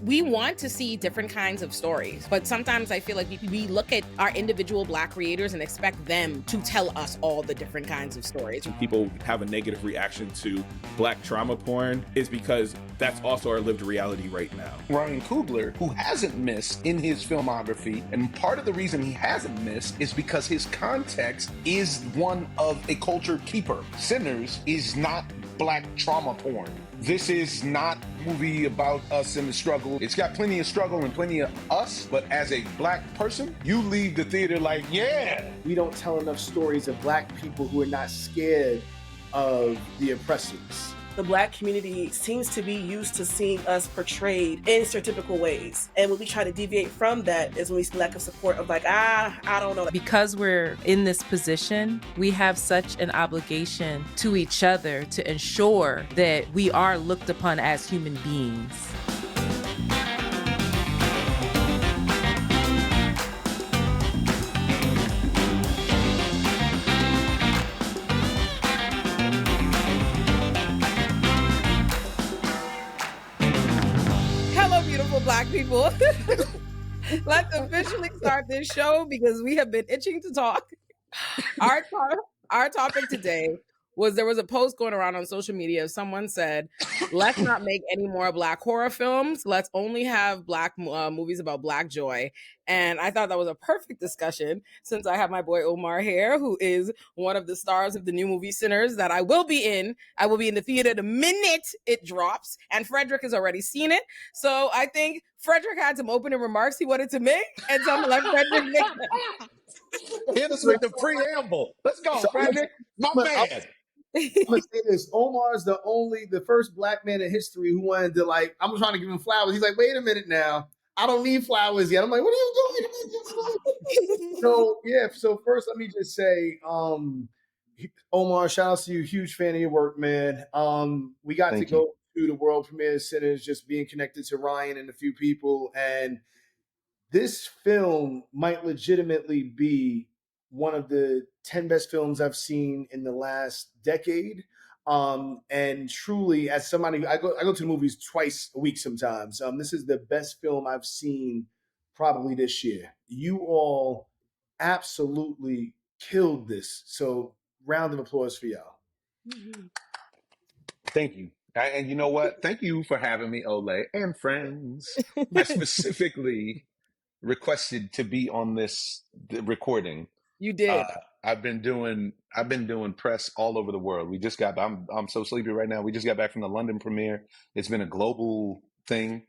we want to see different kinds of stories, but sometimes I feel like we look at our individual Black creators and expect them to tell us all the different kinds of stories. When people have a negative reaction to Black trauma porn is because that's also our lived reality right now. Ryan Coogler, who hasn't missed in his filmography, and part of the reason he hasn't missed is because his context is one of a culture keeper. Sinners is not Black trauma porn. This is not a movie about us in the struggle. It's got plenty of struggle and plenty of us, but as a Black person, you leave the theater like, yeah. We don't tell enough stories of Black people who are not scared of the oppressors. The Black community seems to be used to seeing us portrayed in stereotypical ways. And when we try to deviate from that is when we see lack of support of like, I don't know. Because we're in this position, we have such an obligation to each other to ensure that we are looked upon as human beings. Black people. Let's officially start this show because we have been itching to talk. Our topic today was there was a post going around on social media. Someone said, let's not make any more Black horror films. Let's only have Black movies about Black joy. And I thought that was a perfect discussion since I have my boy Omar here, who is one of the stars of the new movie Sinners that I will be in. I will be in the theater the minute it drops. And Frederick has already seen it. So I think Frederick had some opening remarks he wanted to make. And so I'm going to let Frederick make them. Hit us with the preamble. Let's go, Frederick. My man. I'm gonna say this: Omar's the first Black man in history who wanted to I'm trying to give him flowers. He's like, wait a minute now, I don't need flowers yet. I'm like, what are you doing? So first, let me just say, Omar, shout out to you, huge fan of your work, man. We got to go to the world premiere of Sinners, just being connected to Ryan and a few people, and this film might legitimately be one of the 10 best films I've seen in the last decade. And truly, as somebody, I go to the movies twice a week sometimes. This is the best film I've seen probably this year. You all absolutely killed this. So round of applause for y'all. Thank you. And you know what? Thank you for having me, Olay and friends. I specifically requested to be on this recording. You did. I've been doing press all over the world. I'm so sleepy right now. We just got back from the London premiere. It's been a global thing,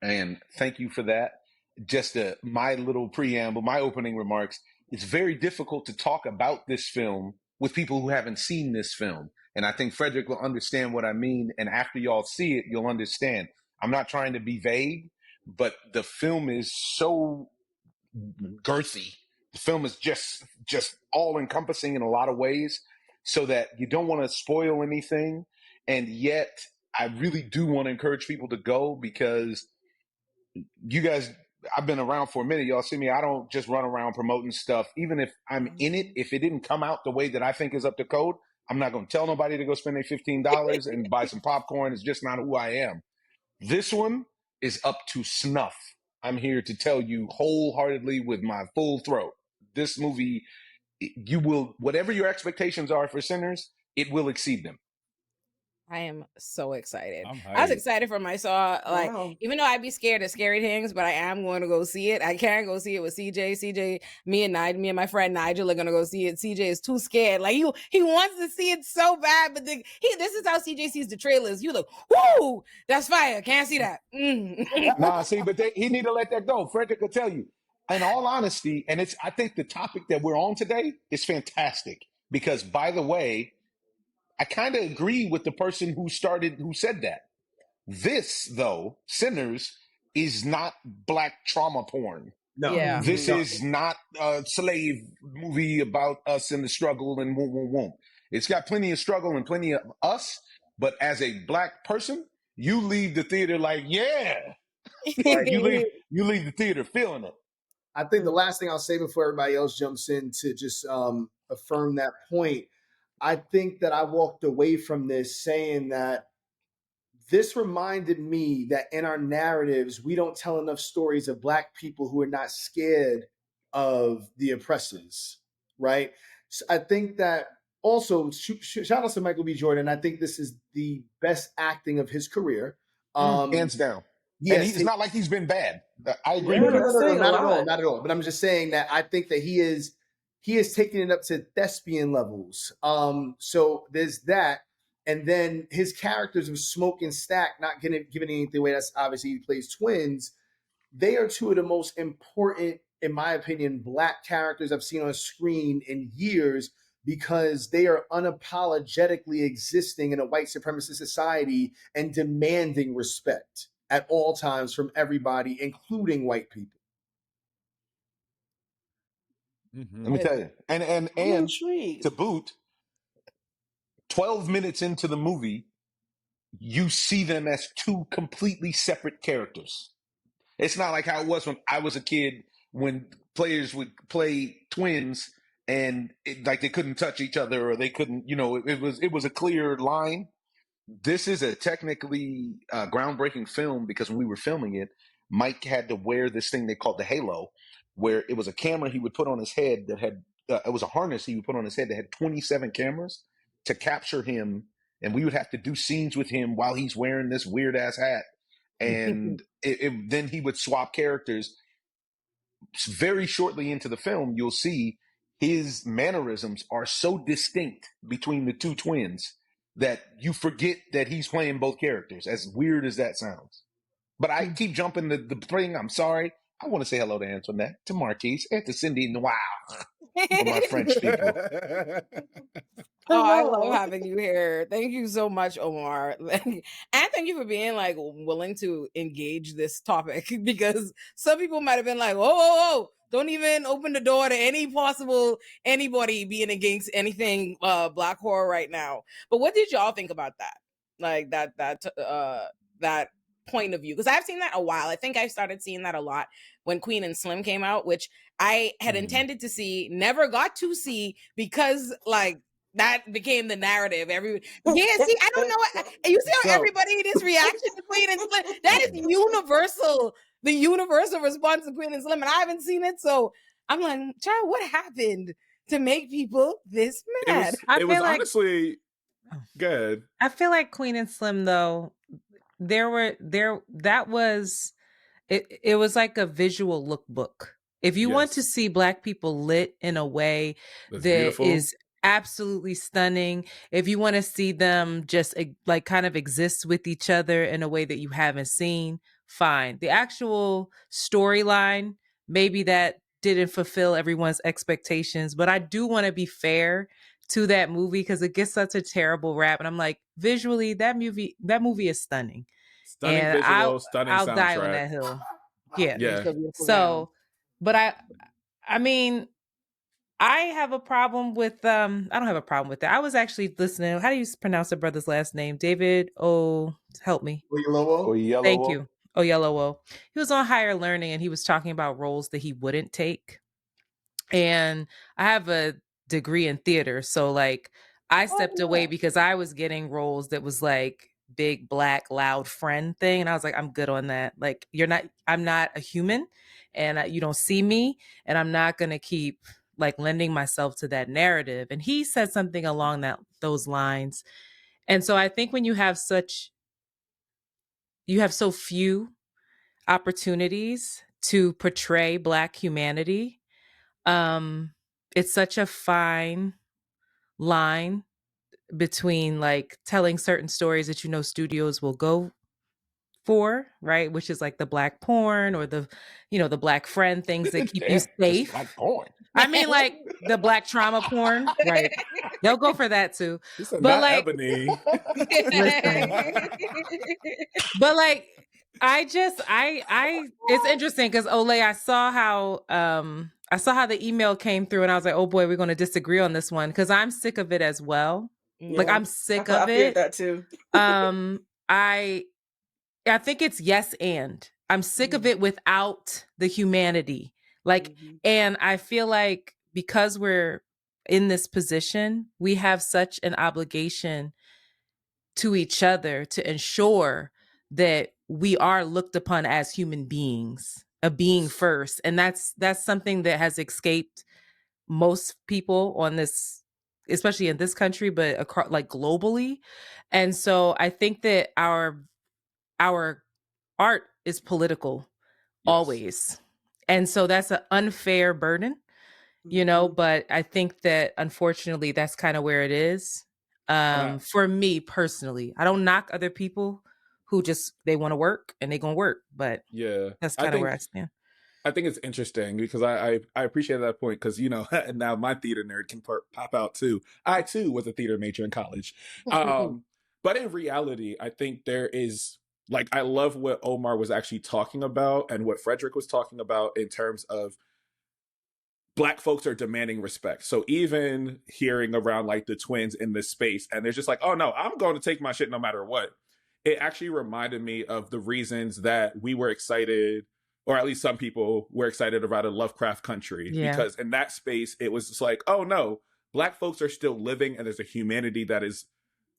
and thank you for that. Just my little preamble, my opening remarks. It's very difficult to talk about this film with people who haven't seen this film, and I think Frederick will understand what I mean. And after y'all see it, you'll understand. I'm not trying to be vague, but the film is so girthy. The film is just all encompassing in a lot of ways, so that you don't want to spoil anything. And yet I really do want to encourage people to go, because you guys, I've been around for a minute. Y'all see me. I don't just run around promoting stuff. Even if I'm in it, if it didn't come out the way that I think is up to code, I'm not going to tell nobody to go spend their $15 and buy some popcorn. It's just not who I am. This one is up to snuff. I'm here to tell you wholeheartedly with my full throat. This movie, you will, whatever your expectations are for Sinners, it will exceed them. I am so excited. I was excited for myself. Even though I'd be scared of scary things, but I am going to go see it. I can't go see it with CJ. Me and my friend Nigel are going to go see it. CJ is too scared. He wants to see it so bad, but this is how CJ sees the trailers. You look, whoo, that's fire. Can't see that. Nah, see, but he need to let that go. Frederick will tell you. In all honesty, and I think the topic that we're on today is fantastic, because, by the way, I kind of agree with the person who said that. This, though, Sinners, is not Black trauma porn. No. Yeah. This is not a slave movie about us in the struggle and whoom. It's got plenty of struggle and plenty of us, but as a Black person, you leave the theater like, yeah. You leave the theater feeling it. I think the last thing I'll say before everybody else jumps in to just affirm that point, I think that I walked away from this saying that this reminded me that in our narratives, we don't tell enough stories of Black people who are not scared of the oppressors, right? So I think that also, shout out to Michael B. Jordan. I think this is the best acting of his career. Hands down. And Yes, it's not like he's been bad. I agree Yeah, with that's saying a not at all, lot. not at all. But I'm just saying that I think that he is taking it up to thespian levels. So there's that, and then his characters of Smoke and Stack, not giving anything away. That's obviously he plays twins. They are two of the most important, in my opinion, Black characters I've seen on screen in years, because they are unapologetically existing in a white supremacist society and demanding respect at all times from everybody, including white people. Mm-hmm. Let me tell you. And I'm to intrigued. boot, 12 minutes into the movie, you see them as two completely separate characters. It's not like how it was when I was a kid, when players would play twins and like they couldn't touch each other, or they couldn't, it was a clear line. This is a technically groundbreaking film, because when we were filming it, Mike had to wear this thing they called the halo, where it was a camera he would put on his head that had, it was a harness he would put on his head that had 27 cameras to capture him. And we would have to do scenes with him while he's wearing this weird ass hat. And then he would swap characters. Very shortly into the film, you'll see his mannerisms are so distinct between the two twins that you forget that he's playing both characters, as weird as that sounds. But I keep jumping the thing. I'm sorry. I want to say hello to Antoinette, to Marquise, and to Cindy Noir, for my French people. Oh, I love Hello. having you here. Thank you so much, Omar. And thank you for being like willing to engage this topic, because some people might have been like, whoa, whoa, whoa, don't even open the door to anybody being against anything Black horror right now. But what did y'all think about that? Like that point of view? Because I've seen that a while. I think I started seeing that a lot when Queen and Slim came out, which I had intended to see, never got to see, because like that became the narrative. See, I don't know. You see how everybody this reaction to Queen and Slim, that is universal. The universal response to Queen and Slim, and I haven't seen it, so I'm like, child, what happened to make people this mad? It was honestly good. I feel like Queen and Slim, though, that was it was like a visual lookbook. If you want to see Black people lit in a way that is absolutely stunning, if you want to see them just like kind of exist with each other in a way that you haven't seen, fine. The actual storyline, maybe that didn't fulfill everyone's expectations, but I do want to be fair to that movie, because it gets such a terrible rap, and I'm like, visually that movie is stunning. Stunning and visual, stunning I'll soundtrack. die on that hill. Yeah. So, but I mean, I have a problem with I don't have a problem with that. I was actually listening. How do you pronounce the brother's last name? David help me. Oyelowo. Thank you. Oyelowo. He was on Higher Learning, and he was talking about roles that he wouldn't take. And I have a degree in theater, so like I stepped away because I was getting roles that was like big Black loud friend thing, and I was like, I'm good on that. Like, I'm not a human, and you don't see me, and I'm not gonna keep like lending myself to that narrative. And he said something along those lines. And so I think when you have so few opportunities to portray Black humanity, it's such a fine line between like telling certain stories that studios will go for, right? Which is like the Black porn, or the the Black friend things that keep you safe. Black porn. I mean, like the Black trauma porn, right? They'll go for that too. But But not like, Ebony. listen, but like, it's interesting because Olay, I saw how the email came through, and I was like, oh boy, we're going to disagree on this one, because I'm sick of it as well. Yeah, like, I'm sick I of it. feared that too. I think it's yes, and I'm sick of it without the humanity. Like, and I feel like because we're in this position, we have such an obligation to each other to ensure that we are looked upon as human beings, a being first. And that's something that has escaped most people on this, especially in this country, but across, like, globally. And so I think that our art is political, always. And so that's an unfair burden, you know, but I think that unfortunately that's kind of where it is. For me personally, I don't knock other people who just, they want to work and they gonna work, but that's kind of where I stand. I think it's interesting because I appreciate that point because, you know, now my theater nerd can pop out too. I too was a theater major in college. But in reality, I think there is, like, I love what Omar was actually talking about and what Frederick was talking about in terms of Black folks are demanding respect. So even hearing around like the twins in this space, and they're just like, oh no, I'm going to take my shit no matter what. It actually reminded me of the reasons that we were excited, or at least some people were excited about a Lovecraft Country. Yeah. Because in that space, it was just like, oh no, Black folks are still living and there's a humanity that is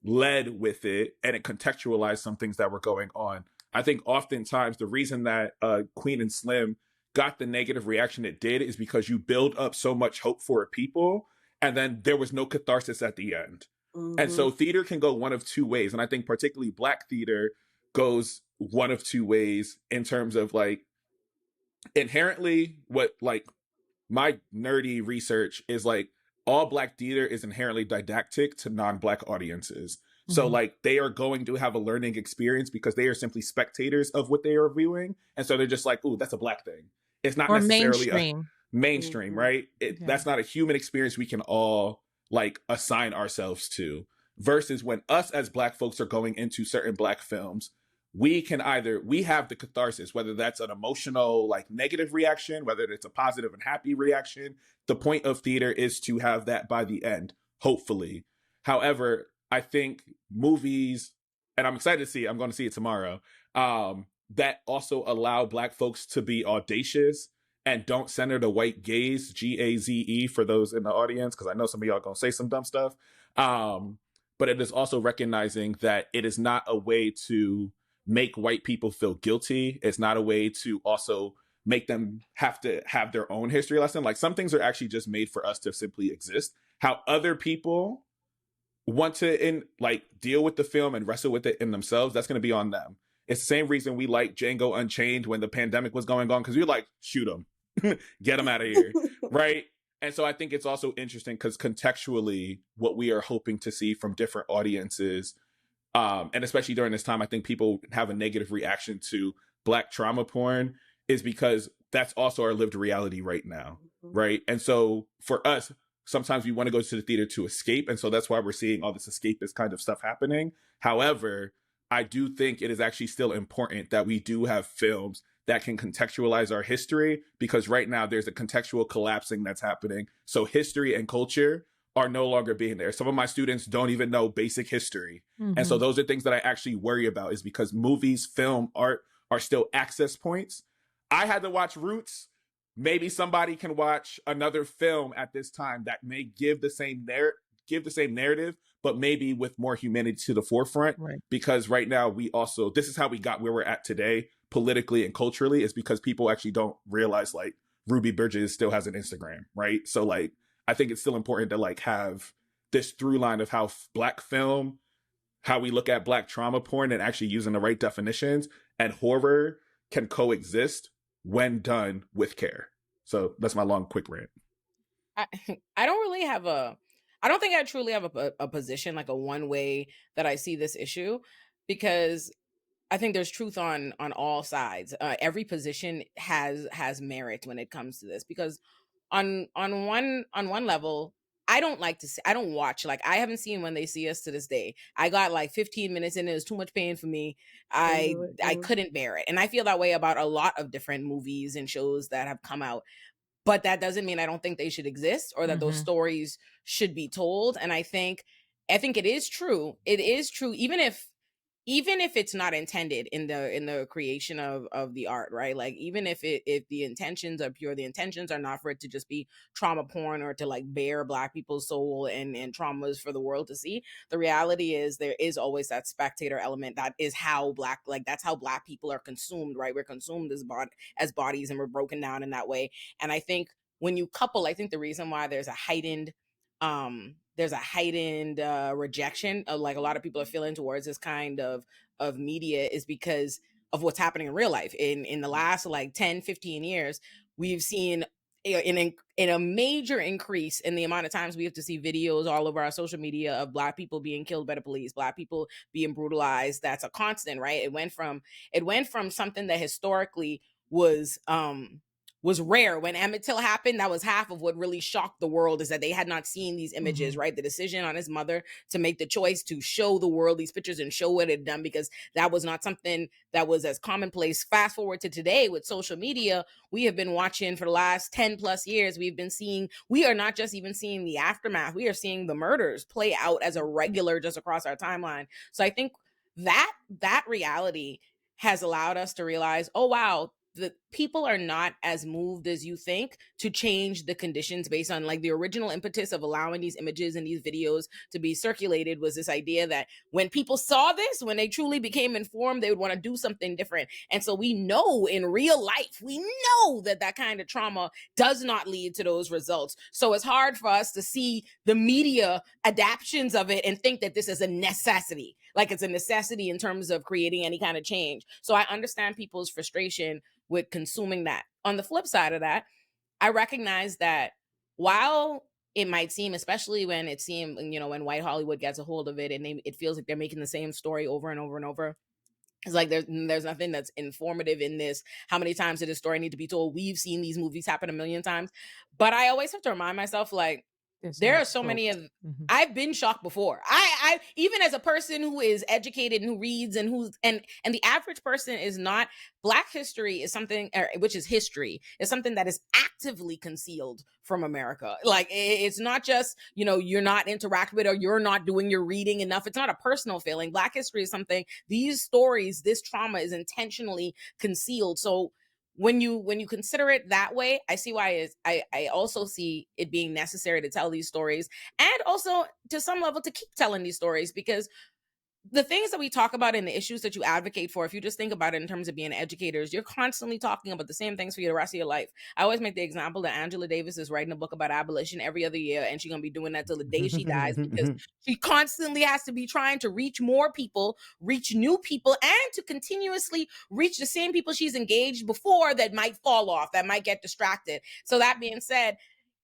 led with it, and it contextualized some things that were going on. I think oftentimes the reason that Queen and Slim got the negative reaction it did is because you build up so much hope for a people, and then there was no catharsis at the end. And so theater can go one of two ways. And I think particularly Black theater goes one of two ways in terms of, like, inherently what, like, my nerdy research is like, all Black theater is inherently didactic to non-Black audiences. So like they are going to have a learning experience because they are simply spectators of what they are viewing. And so they're just like, ooh, that's a Black thing. It's not necessarily a mainstream, right? That's not a human experience we can all like assign ourselves to. Versus when us as Black folks are going into certain Black films, we have the catharsis, whether that's an emotional, like, negative reaction, whether it's a positive and happy reaction. The point of theater is to have that by the end, hopefully. However, I think movies, and I'm excited to see, I'm going to see it tomorrow, that also allow Black folks to be audacious and don't center the white gaze, Gaze, for those in the audience, because I know some of y'all going to say some dumb stuff. But it is also recognizing that it is not a way to make white people feel guilty. It's not a way to also make them have to have their own history lesson. Like, some things are actually just made for us to simply exist. How other people want to deal with the film and wrestle with it in themselves, that's going to be on them. It's the same reason we like Django Unchained when the pandemic was going on, because we were like, shoot them, get them out of here, right? And so I think it's also interesting because contextually, what we are hoping to see from different audiences, and especially during this time, I think people have a negative reaction to Black trauma porn, is because that's also our lived reality right now, right? And so for us, sometimes we want to go to the theater to escape. And so that's why we're seeing all this escapist kind of stuff happening. However, I do think it is actually still important that we do have films that can contextualize our history, because right now there's a contextual collapsing that's happening. So history and culture are no longer being there. Some of my students don't even know basic history. And so those are things that I actually worry about, is because movies, film, art are still access points. I had to watch Roots. Maybe somebody can watch another film at this time that may give the same narrative, but maybe with more humanity to the forefront. Right. Because right now this is how we got where we're at today, politically and culturally, is because people actually don't realize, like, Ruby Bridges still has an Instagram, right? So, like, I think it's still important to, like, have this through line of how Black film, how we look at Black trauma porn and actually using the right definitions, and horror can coexist when done with care. So that's my long, quick rant. I don't really have I don't think I truly have a position, like a one way that I see this issue, because I think there's truth on all sides. Every position has merit when it comes to this, because on one level, I don't watch, like, I haven't seen When They See Us to this day. I got like 15 minutes in, it was too much pain for me. I couldn't bear it. And I feel that way about a lot of different movies and shows that have come out. But that doesn't mean I don't think they should exist, or that those stories should be told. And I think it is true. It is true. Even if even if it's not intended in the creation of the art, right? Like, even if the intentions are pure, the intentions are not for it to just be trauma porn or to like bare Black people's soul and traumas for the world to see. The reality is there is always that spectator element. That is how that's how Black people are consumed, right? We're consumed as bodies, and we're broken down in that way. And I think when you couple, I think the reason why there's a heightened rejection of, like, a lot of people are feeling towards this kind of media is because of what's happening in real life. In the last like 10-15 years, we've seen in a major increase in the amount of times we have to see videos all over our social media of Black people being killed by the police, Black people being brutalized. That's a constant, right? It went from something that historically was rare. When Emmett Till happened, that was half of what really shocked the world, is that they had not seen these images, right? The decision on his mother to make the choice to show the world these pictures and show what it had done, because that was not something that was as commonplace. Fast forward to today with social media, we have been watching for the last 10 plus years. We are not just even seeing the aftermath, we are seeing the murders play out as a regular just across our timeline. So I think that reality has allowed us to realize, oh wow, the people are not as moved as you think to change the conditions based on, like, the original impetus of allowing these images and these videos to be circulated was this idea that when people saw this, when they truly became informed, they would want to do something different. And so we know in real life, we know that kind of trauma does not lead to those results. So it's hard for us to see the media adaptions of it and think that this is a necessity, like it's a necessity in terms of creating any kind of change. So I understand people's frustration with consuming that. On the flip side of that, I recognize that while it might seem, especially when when white Hollywood gets a hold of it and it feels like they're making the same story over and over and over. It's like there's nothing that's informative in this. How many times did this story need to be told? We've seen these movies happen a million times. But I always have to remind myself, like, there are so many of I've been shocked before. I even as a person who is educated and who reads and the average person is not. Black history is something, which is history, is something that is actively concealed from America. Like, it's not just, you're not interacting with, or you're not doing your reading enough. It's not a personal failing. Black history is something, these stories, this trauma is intentionally concealed. So when you consider it that way, I see why I also see it being necessary to tell these stories, and also to some level to keep telling these stories, because the things that we talk about and the issues that you advocate for, if you just think about it in terms of being educators, you're constantly talking about the same things for the rest of your life. I always make the example that Angela Davis is writing a book about abolition every other year, and she's going to be doing that till the day she dies, because she constantly has to be trying to reach more people, reach new people, and to continuously reach the same people she's engaged before that might fall off, that might get distracted. So that being said,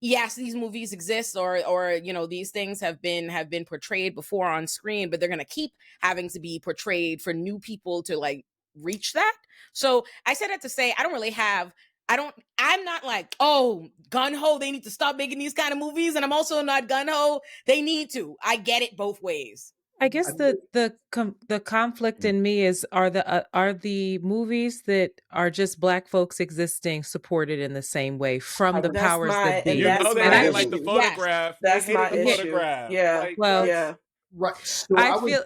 yes, these movies exist, or these things have been portrayed before on screen, but they're going to keep having to be portrayed for new people to, like, reach that. So I said that to say, I'm not like, oh, gun-ho, they need to stop making these kind of movies, and I'm also not gun-ho, they need to. I get it both ways. I guess the conflict in me is, are the movies that are just Black folks existing supported in the same way from the powers that be? They hate, like, the photograph. Yes, that's they hated my the issue. photograph. Yeah. Like, well, yeah. Right. So I feel.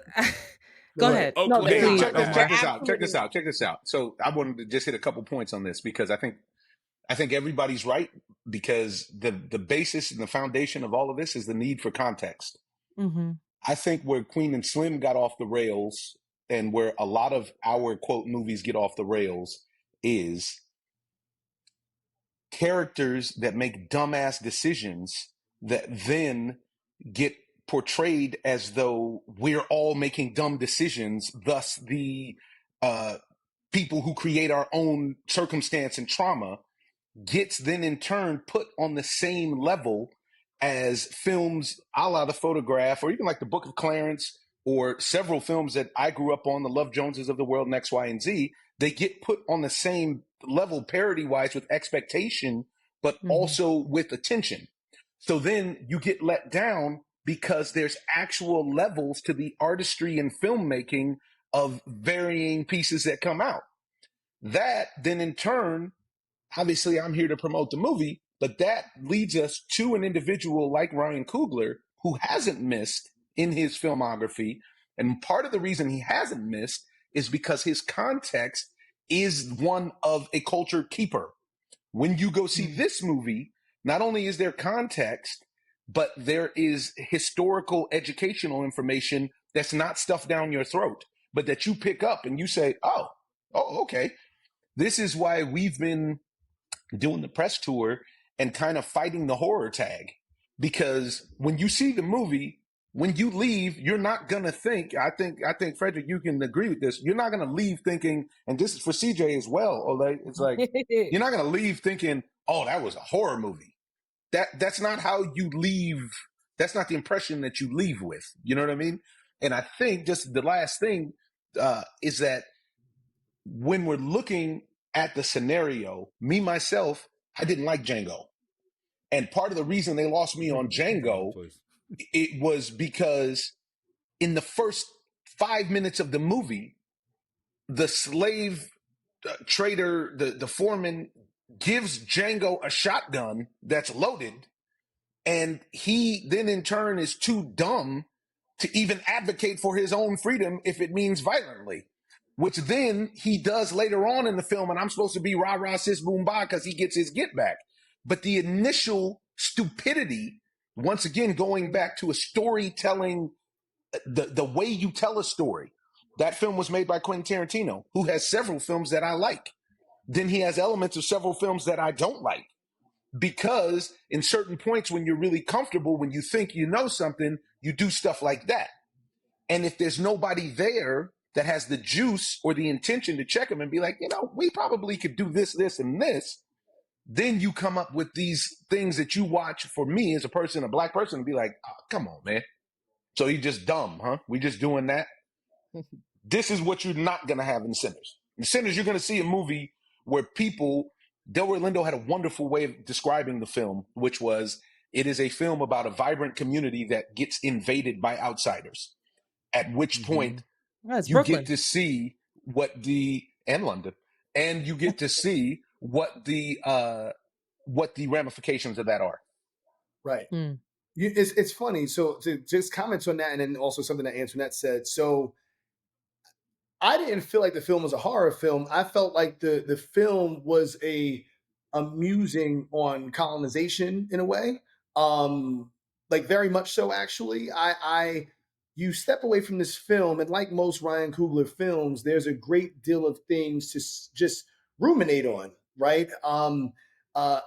Go ahead. Oh, No, okay, please, check this Omar. out. Check this out. So I wanted to just hit a couple points on this, because I think everybody's right, because the basis and the foundation of all of this is the need for context. Mm-hmm. I think where Queen and Slim got off the rails, and where a lot of our quote movies get off the rails, is characters that make dumbass decisions that then get portrayed as though we're all making dumb decisions. Thus, the people who create our own circumstance and trauma gets then in turn put on the same level as films a la The Photograph, or even like The Book of Clarence, or several films that I grew up on, the Love Joneses of the world and X, Y, and Z. They get put on the same level parody-wise with expectation, but also with attention. So then you get let down because there's actual levels to the artistry and filmmaking of varying pieces that come out. That then in turn, obviously I'm here to promote the movie, but that leads us to an individual like Ryan Coogler, who hasn't missed in his filmography And part of the reason he hasn't missed is because his context is one of a culture keeper. When you go see this movie, not only is there context, but there is historical educational information that's not stuffed down your throat, but that you pick up and you say, oh, okay. This is why we've been doing the press tour and kind of fighting the horror tag. Because when you see the movie, when you leave, you're not going to think, I think, Frederick, you can agree with this. You're not going to leave thinking, and this is for CJ as well, Olay. It's like, you're not going to leave thinking, oh, that was a horror movie. That's not how you leave. That's not the impression that you leave with. You know what I mean? And I think just the last thing is that when we're looking at the scenario, me, myself, I didn't like Django. And part of the reason they lost me on Django, it was because in the first 5 minutes of the movie, the slave trader, the foreman, gives Django a shotgun that's loaded. And he then in turn is too dumb to even advocate for his own freedom if it means violently, which then he does later on in the film. And I'm supposed to be rah rah sis boom ba because he gets his get back. But the initial stupidity, once again, going back to a storytelling, the way you tell a story. That film was made by Quentin Tarantino, who has several films that I like. Then he has elements of several films that I don't like. Because in certain points when you're really comfortable, when you think you know something, you do stuff like that. And if there's nobody there that has the juice or the intention to check them and be like, we probably could do this, this, and this, then you come up with these things that you watch for me as a person, a black person, and be like, oh, come on, man. So you just dumb, huh? We just doing that? This is what you're not going to have in Sinners. In Sinners, you're going to see a movie where people, Delroy Lindo had a wonderful way of describing the film, which was, it is a film about a vibrant community that gets invaded by outsiders. At which point you Brooklyn. get to see and London, and you get to see what the ramifications of that are. Right. It's funny. So to just comment on that, and then also something that Antoinette said. So I didn't feel like the film was a horror film. I felt like the film was a musing on colonization in a way. Like very much so, actually. You step away from this film, and like most Ryan Coogler films, there's a great deal of things to just ruminate on, right?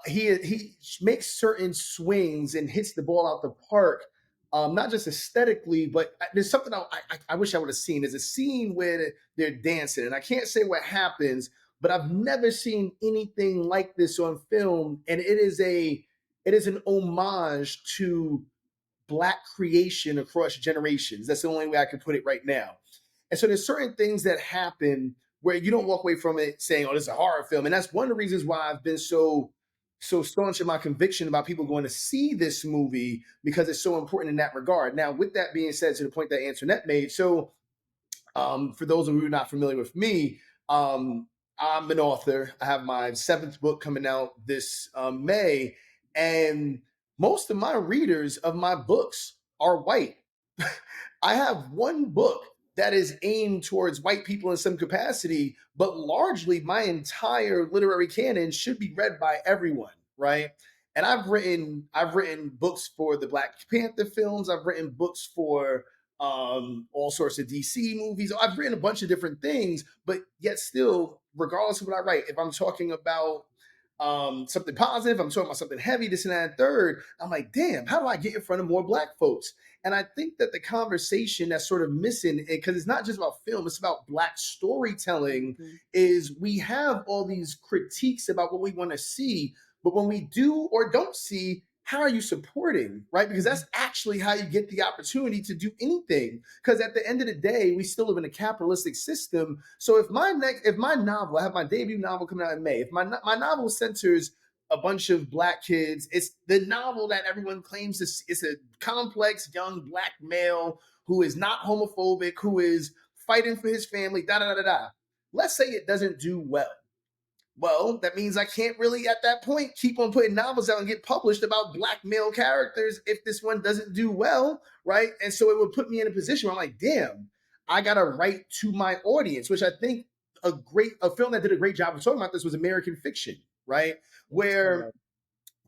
He makes certain swings and hits the ball out the park, not just aesthetically, but there's something I wish I would have seen. There's a scene where they're dancing, and I can't say what happens, but I've never seen anything like this on film, and it is an homage to Black creation across generations. That's the only way I can put it right now. And so there's certain things that happen where you don't walk away from it saying, oh, this is a horror film. And that's one of the reasons why I've been so staunch in my conviction about people going to see this movie, because it's so important in that regard. Now, with that being said, to the point that Antoinette made, so for those of you who are not familiar with me, I'm an author. I have my 7th book coming out this May, and most of my readers of my books are white. I have one book that is aimed towards white people in some capacity, but largely my entire literary canon should be read by everyone, right? And I've written books for the Black Panther films. I've written books for all sorts of DC movies. I've written a bunch of different things, but yet still, regardless of what I write, if I'm talking about something positive, I'm talking about something heavy, this and that and third, I'm like, damn, how do I get in front of more Black folks? And I think that the conversation that's sort of missing, because it's not just about film, it's about Black storytelling, is we have all these critiques about what we want to see, but when we do or don't see, how are you supporting, right? Because that's actually how you get the opportunity to do anything. Because at the end of the day, we still live in a capitalistic system. So if my novel, I have my debut novel coming out in May, if my novel centers a bunch of Black kids, it's the novel that everyone claims it's a complex young Black male who is not homophobic, who is fighting for his family, da-da-da-da-da. Let's say it doesn't do well. Well, that means I can't really, at that point, keep on putting novels out and get published about Black male characters if this one doesn't do well, right? And so it would put me in a position where I'm like, damn, I got to write to my audience, which I think a film that did a great job of talking about this was American Fiction, right? Where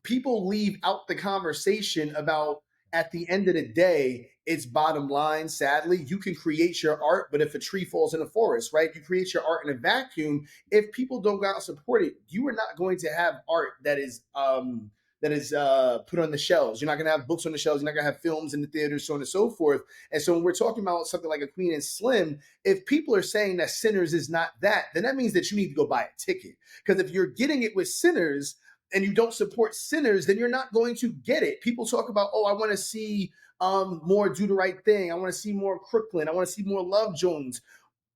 people leave out the conversation about, at the end of the day, it's bottom line. Sadly, you can create your art, but if a tree falls in a forest, right? You create your art in a vacuum. If people don't go out and support it, you are not going to have art that is put on the shelves. You're not going to have books on the shelves. You're not going to have films in the theaters, so on and so forth. And so when we're talking about something like a Queen and Slim, if people are saying that Sinners is not that, then that means that you need to go buy a ticket. Because if you're getting it with Sinners and you don't support Sinners, then you're not going to get it. People talk about, oh, I want to see more Do the Right Thing. I want to see more Crooklyn. I want to see more Love Jones.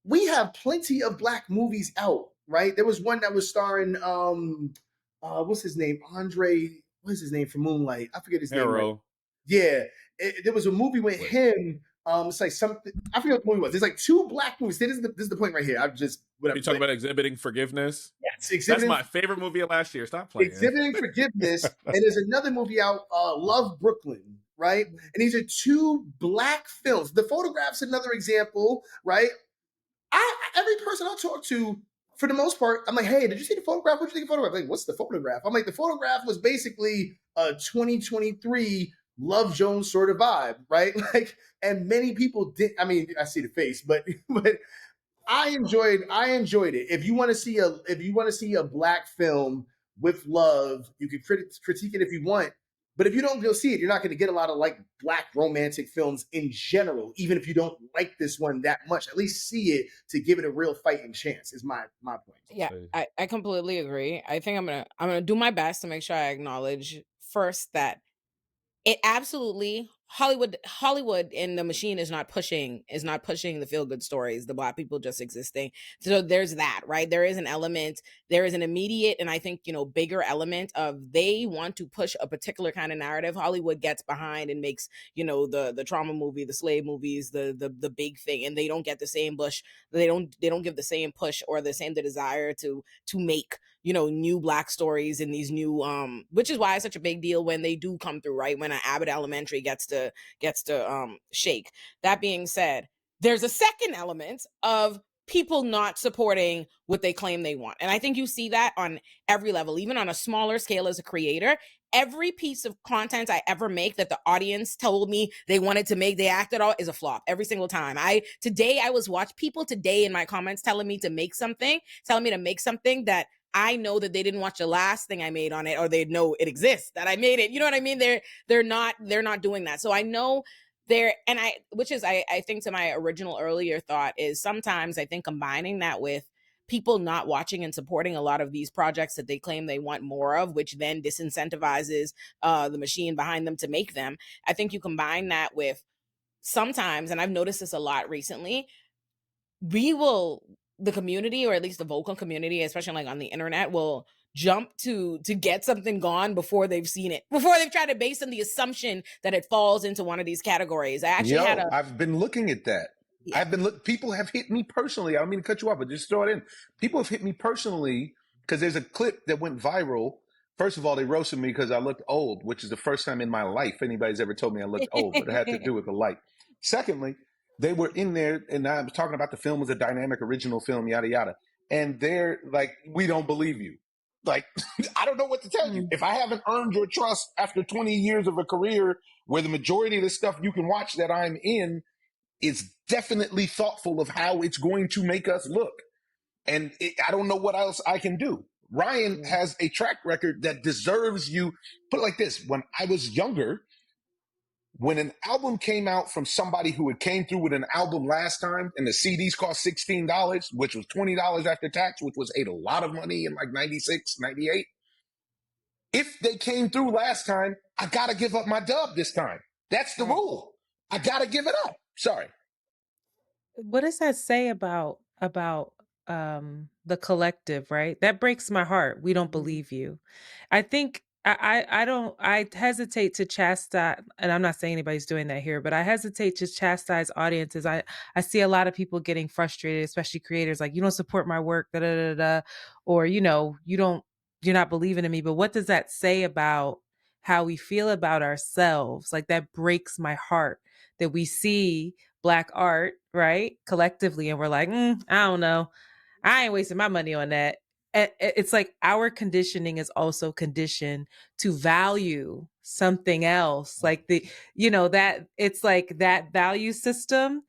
We have plenty of Black movies out, right? There was one that was starring, what's his name? What's his name from Moonlight? I forget his name. Right? Yeah. There was a movie with him. It's like something, I forget what the movie was. There's like 2 Black movies. This is the point right here. I'm just, whatever. You talking about Exhibiting Forgiveness? Yes, that's my favorite movie of last year. Stop playing. Exhibiting Forgiveness. And there's another movie out, Love Brooklyn, right? And these are 2 Black films. The Photograph's another example, right? Every person I talk to, for the most part, I'm like, hey, did you see the Photograph? What do you think of Photograph? Like, what's the Photograph? I'm like, the Photograph was basically a 2023 Love Jones sort of vibe, right? Like, and many people did. I mean, I see the face, but I enjoyed it. If you want to see a Black film with love, you can critique it if you want. But if you don't go see it, you're not going to get a lot of like Black romantic films in general. Even if you don't like this one that much, at least see it to give it a real fighting chance. Is my point. Yeah, I completely agree. I think I'm gonna do my best to make sure I acknowledge first that it absolutely Hollywood and the machine is not pushing the feel good stories, the Black people just existing. So there's that, right? There is an immediate and I think, bigger element of they want to push a particular kind of narrative. Hollywood gets behind and makes, the trauma movie, the slave movies, the big thing, and they don't get the same push. They don't give the same push or the same desire to make new Black stories in these new which is why it's such a big deal when they do come through, right? When an Abbott Elementary gets to shake. That being said, there's a second element of people not supporting what they claim they want. And I think you see that on every level, even on a smaller scale as a creator. Every piece of content I ever make that the audience told me they wanted to make, they acted all, is a flop every single time. Today I was watching people today in my comments telling me to make something that I know that they didn't watch the last thing I made on it, or they know it exists, that I made it. You know what I mean? They're not doing that. So I know I think to my original earlier thought is sometimes I think combining that with people not watching and supporting a lot of these projects that they claim they want more of, which then disincentivizes the machine behind them to make them. I think you combine that with sometimes, and I've noticed this a lot recently, the community, or at least the vocal community, especially like on the internet, will jump to get something gone before they've seen it, before they've tried to base on the assumption that it falls into one of these categories. I've been looking at that. Yeah. People have hit me personally. I don't mean to cut you off, but just throw it in. People have hit me personally because there's a clip that went viral. First of all, they roasted me because I looked old, which is the first time in my life anybody's ever told me I looked old, but it had to do with the light. Secondly, they were in there, and I was talking about the film was a dynamic original film, yada, yada. And they're like, we don't believe you. Like, I don't know what to tell you. If I haven't earned your trust after 20 years of a career where the majority of the stuff you can watch that I'm in is definitely thoughtful of how it's going to make us look. And I don't know what else I can do. Ryan has a track record that deserves you. Put it like this. When I was younger, when an album came out from somebody who had came through with an album last time and the CDs cost $16, which was $20 after tax, which was a lot of money in like 96, 98. If they came through last time, I got to give up my dub this time. That's the rule. I got to give it up. Sorry. What does that say about the collective, right? That breaks my heart. We don't believe you. I think I hesitate to chastise, and I'm not saying anybody's doing that here, but I hesitate to chastise audiences. I see a lot of people getting frustrated, especially creators, like, you don't support my work, da da da da, or you're not believing in me. But what does that say about how we feel about ourselves? Like, that breaks my heart that we see Black art, right? Collectively. And we're like, I don't know. I ain't wasting my money on that. It's like our conditioning is also conditioned to value something else. Like that it's like that value system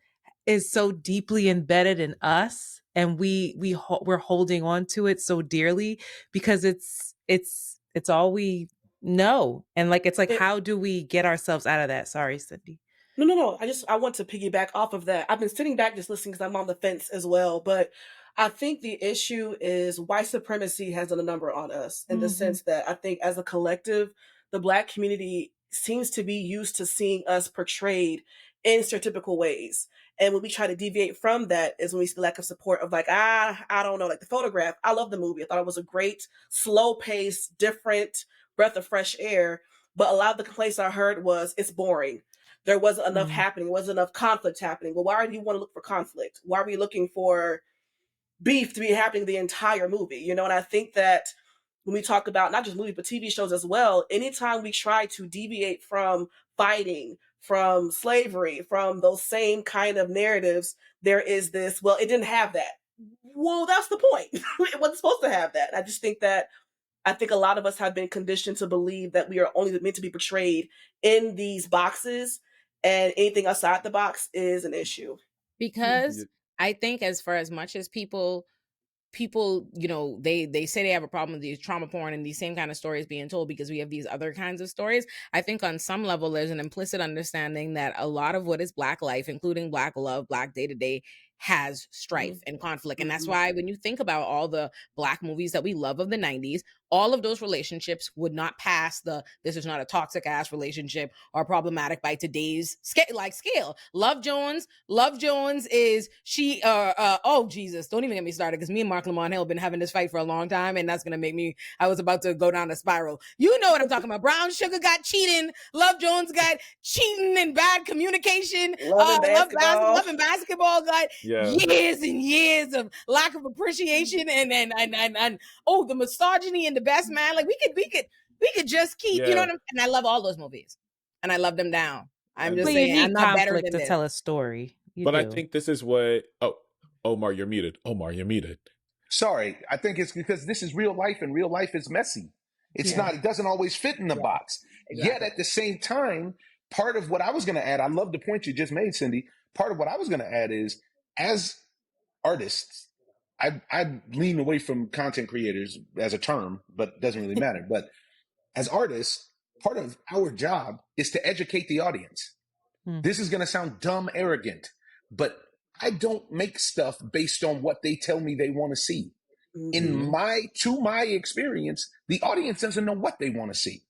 is so deeply embedded in us, and we're holding on to it so dearly because it's all we know. And like, it's like, how do we get ourselves out of that? Sorry, Cindy. No. I want to piggyback off of that. I've been sitting back just listening because I'm on the fence as well. But I think the issue is white supremacy has done a number on us in the sense that I think as a collective, the Black community seems to be used to seeing us portrayed in stereotypical ways. And when we try to deviate from that is when we see the lack of support of like, I don't know, like The Photograph. I love the movie. I thought it was a great, slow paced, different breath of fresh air. But a lot of the complaints I heard was it's boring. There wasn't enough happening. There wasn't enough conflict happening. Well, why do you want to look for conflict? Why are we looking for beef to be happening the entire movie? You know, and I think that when we talk about not just movies, but TV shows as well, anytime we try to deviate from fighting, from slavery, from those same kind of narratives, there is this, well, it didn't have that. Well, that's the point. It wasn't supposed to have that. I just think that I think a lot of us have been conditioned to believe that we are only meant to be portrayed in these boxes, and anything outside the box is an issue. Because I think as much as people, you know, they say they have a problem with these trauma porn and these same kind of stories being told because we have these other kinds of stories. I think on some level there's an implicit understanding that a lot of what is Black life, including Black love, Black day-to-day, has strife and conflict. And that's why when you think about all the Black movies that we love of the 90s, all of those relationships would not pass this is not a toxic ass relationship or problematic by today's scale. Love Jones is she oh Jesus, don't even get me started, because me and Mark Lamont Hill have been having this fight for a long time, and that's gonna make me, I was about to go down a spiral. You know what I'm talking about. Brown Sugar got cheating, Love Jones got cheating and bad communication, love and basketball got years and years of lack of appreciation and oh, the misogyny and the best man. Like we could just keep, you know what I'm saying? And I love all those movies, and I love them down. I'm just saying, I'm not better than to this. tell a story. But I think this is what. Oh, Omar, you're muted. Omar, you're muted. Sorry, I think it's because this is real life, and real life is messy. It's not. It doesn't always fit in the box. Exactly. Yet at the same time, part of what I was going to add, I love the point you just made, Cindy. Part of what I was going to add is, as artists, I lean away from content creators as a term, but it doesn't really matter. But as artists, part of our job is to educate the audience. This is going to sound dumb, arrogant, but I don't make stuff based on what they tell me they want to see. To my experience, the audience doesn't know what they want to see.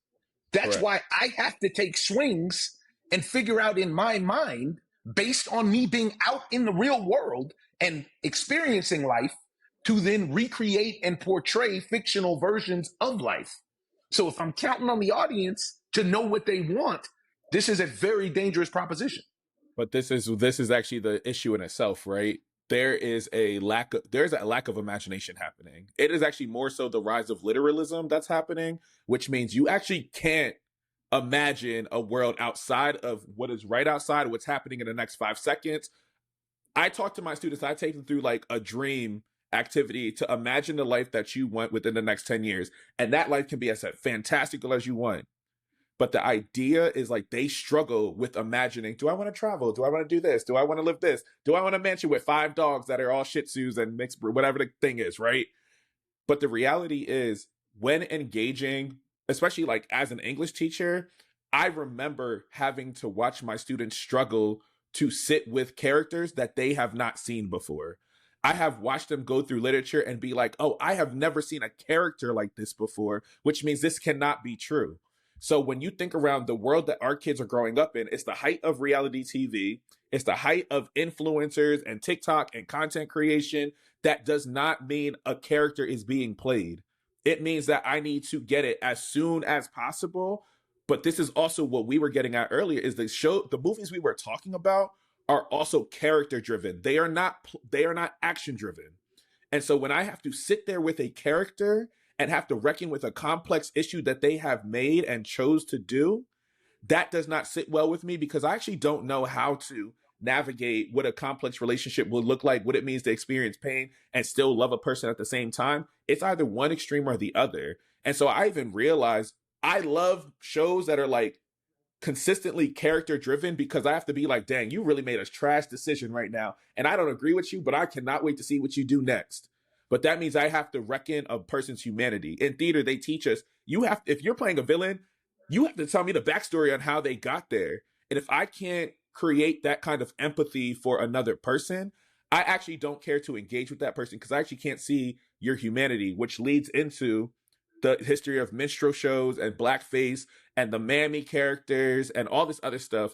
That's why I have to take swings and figure out in my mind, based on me being out in the real world and experiencing life, to then recreate and portray fictional versions of life. So if I'm counting on the audience to know what they want, this is a very dangerous proposition. But this is actually the issue in itself, right? There's a lack of imagination happening. It is actually more so the rise of literalism that's happening, which means you actually can't imagine a world outside of what is right outside what's happening in the next 5 seconds. I talk to my students, I take them through like a dream activity to imagine the life that you want within the next 10 years. And that life can be as fantastical as you want. But the idea is like they struggle with imagining, do I want to travel? Do I want to do this? Do I want to live this? Do I want a mansion with 5 dogs that are all Shih Tzus and mixed, whatever the thing is, right? But the reality is, when engaging, especially like as an English teacher, I remember having to watch my students struggle to sit with characters that they have not seen before. I have watched them go through literature and be like, oh, I have never seen a character like this before, which means this cannot be true. So when you think around the world that our kids are growing up in, it's the height of reality TV. It's the height of influencers and TikTok and content creation. That does not mean a character is being played. It means that I need to get it as soon as possible. But this is also what we were getting at earlier, is the movies we were talking about are also character driven. They are not action driven. And so when I have to sit there with a character and have to reckon with a complex issue that they have made and chose to do, that does not sit well with me, because I actually don't know how to navigate what a complex relationship would look like, what it means to experience pain and still love a person at the same time, it's either one extreme or the other. And so I even realized I love shows that are like consistently character driven, because I have to be like, dang, you really made a trash decision right now. And I don't agree with you, but I cannot wait to see what you do next. But that means I have to reckon a person's humanity. In theater, they teach us, if you're playing a villain, you have to tell me the backstory on how they got there. And if I can't create that kind of empathy for another person, I actually don't care to engage with that person, because I actually can't see your humanity, which leads into the history of minstrel shows and blackface and the mammy characters and all this other stuff,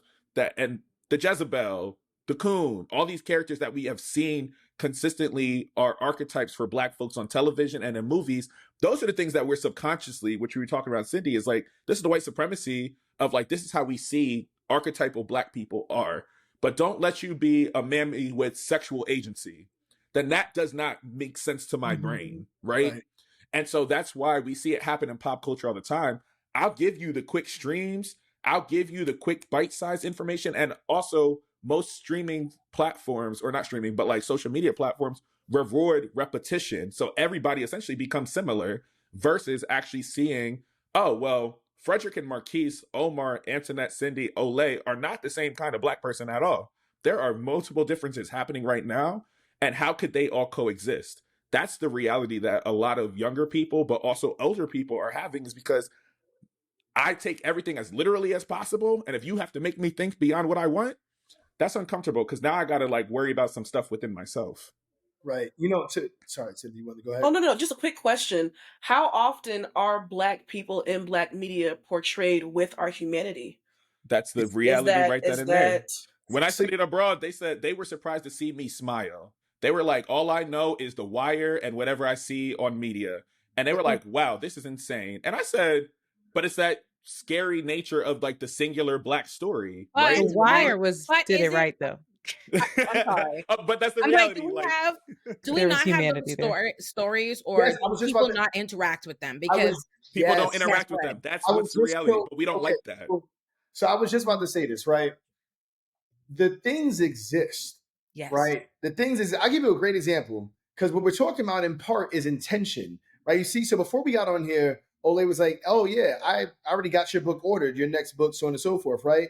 and the Jezebel, the Coon, all these characters that we have seen consistently are archetypes for Black folks on television and in movies. Those are the things that we're subconsciously, which we were talking about, Cindy, is like, this is the white supremacy of like, this is how we see archetypal Black people are. But don't let you be a mammy with sexual agency. Then that does not make sense to my brain, right? And so that's why we see it happen in pop culture all the time. I'll give you the quick streams. I'll give you the quick bite-sized information. And also, most streaming platforms, or not streaming, but like social media platforms, reward repetition. So everybody essentially becomes similar, versus actually seeing, oh, well, Frederick and Marquise, Omar, Antoinette, Cindy, Olay are not the same kind of Black person at all. There are multiple differences happening right now. And how could they all coexist? That's the reality that a lot of younger people, but also older people, are having, is because I take everything as literally as possible. And if you have to make me think beyond what I want, that's uncomfortable, because now I got to like worry about some stuff within myself. Right. Sorry, Cindy, you want to go ahead? Oh, no. Just a quick question. How often are Black people in Black media portrayed with our humanity? That's the reality right then and there. When I studied abroad, they said they were surprised to see me smile. They were like, all I know is The Wire and whatever I see on media. And they were like, wow, this is insane. And I said, but it's that scary nature of like the singular Black story, right? The Wire did it right though. I'm sorry. But that's the reality. Do we not have those stories, or people not interact with them? Because people don't interact with them. That's what's the reality. But we don't like that. So I was just about to say this, right? The things exist. Yes. Right. The things is, I'll give you a great example, because what we're talking about in part is intention, right? You see, so before we got on here, Olay was like, oh yeah, I already got your book ordered, your next book, so on and so forth, right?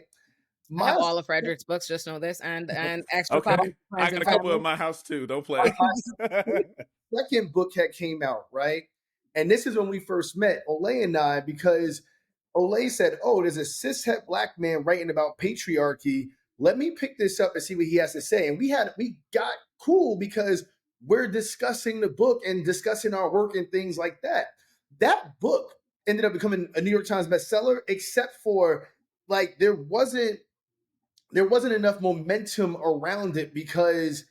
I have all of Frederick's books, just know this, and extra copies. I got a couple in my house too, don't play. Second book had came out, right? And this is when we first met, Olay and I, because Olay said, oh, there's a cishet Black man writing about patriarchy. Let me pick this up and see what he has to say. And we got cool because we're discussing the book and discussing our work and things like that. That book ended up becoming a New York Times bestseller, except for like there wasn't enough momentum around it, because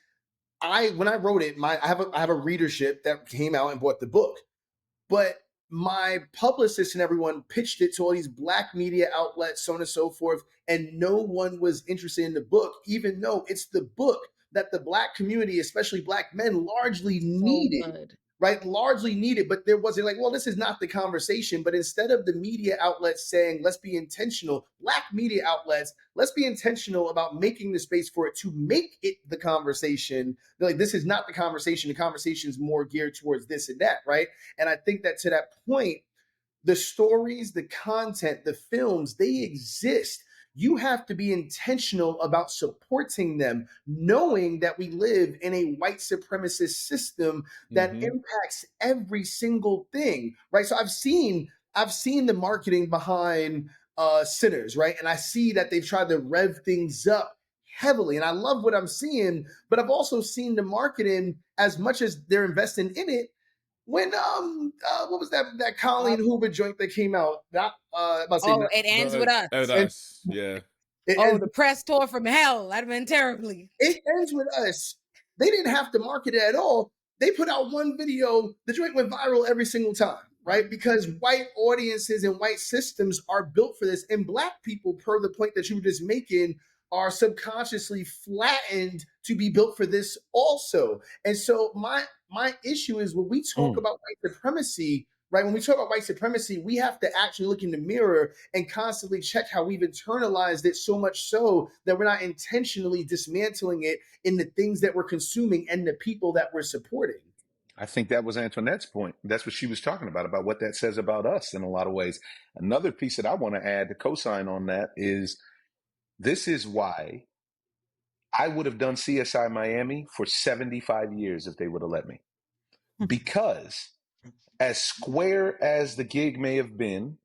when I wrote it, I have a readership that came out and bought the book, but my publicist and everyone pitched it to all these Black media outlets, so on and so forth, and no one was interested in the book, even though it's the book that the Black community, especially Black men, largely needed. Right? Largely needed, but there wasn't like, well, this is not the conversation. But instead of the media outlets saying, let's be intentional, Black media outlets, let's be intentional about making the space for it to make it the conversation. They're like, this is not the conversation. The conversation is more geared towards this and that, right? And I think that to that point, the stories, the content, the films, they exist. You have to be intentional about supporting them, knowing that we live in a white supremacist system that impacts every single thing, right? So I've seen the marketing behind Sinners, right? And I see that they've tried to rev things up heavily, and I love what I'm seeing, but I've also seen the marketing, as much as they're investing in it, when what was that Colleen Hoover joint that came out? It ends with us. Yeah. The press tour from hell. That'd have been terribly. It ends with us. They didn't have to market it at all. They put out one video. The joint went viral every single time, right? Because white audiences and white systems are built for this, and Black people, per the point that you were just making, are subconsciously flattened to be built for this also. And so my issue is, when we talk about white supremacy, right? When we talk about white supremacy, we have to actually look in the mirror and constantly check how we've internalized it, so much so that we're not intentionally dismantling it in the things that we're consuming and the people that we're supporting. I think that was Antoinette's point. That's what she was talking about what that says about us in a lot of ways. Another piece that I want to add to co-sign on that is, this is why I would have done CSI Miami for 75 years if they would have let me. Because as square as the gig may have been,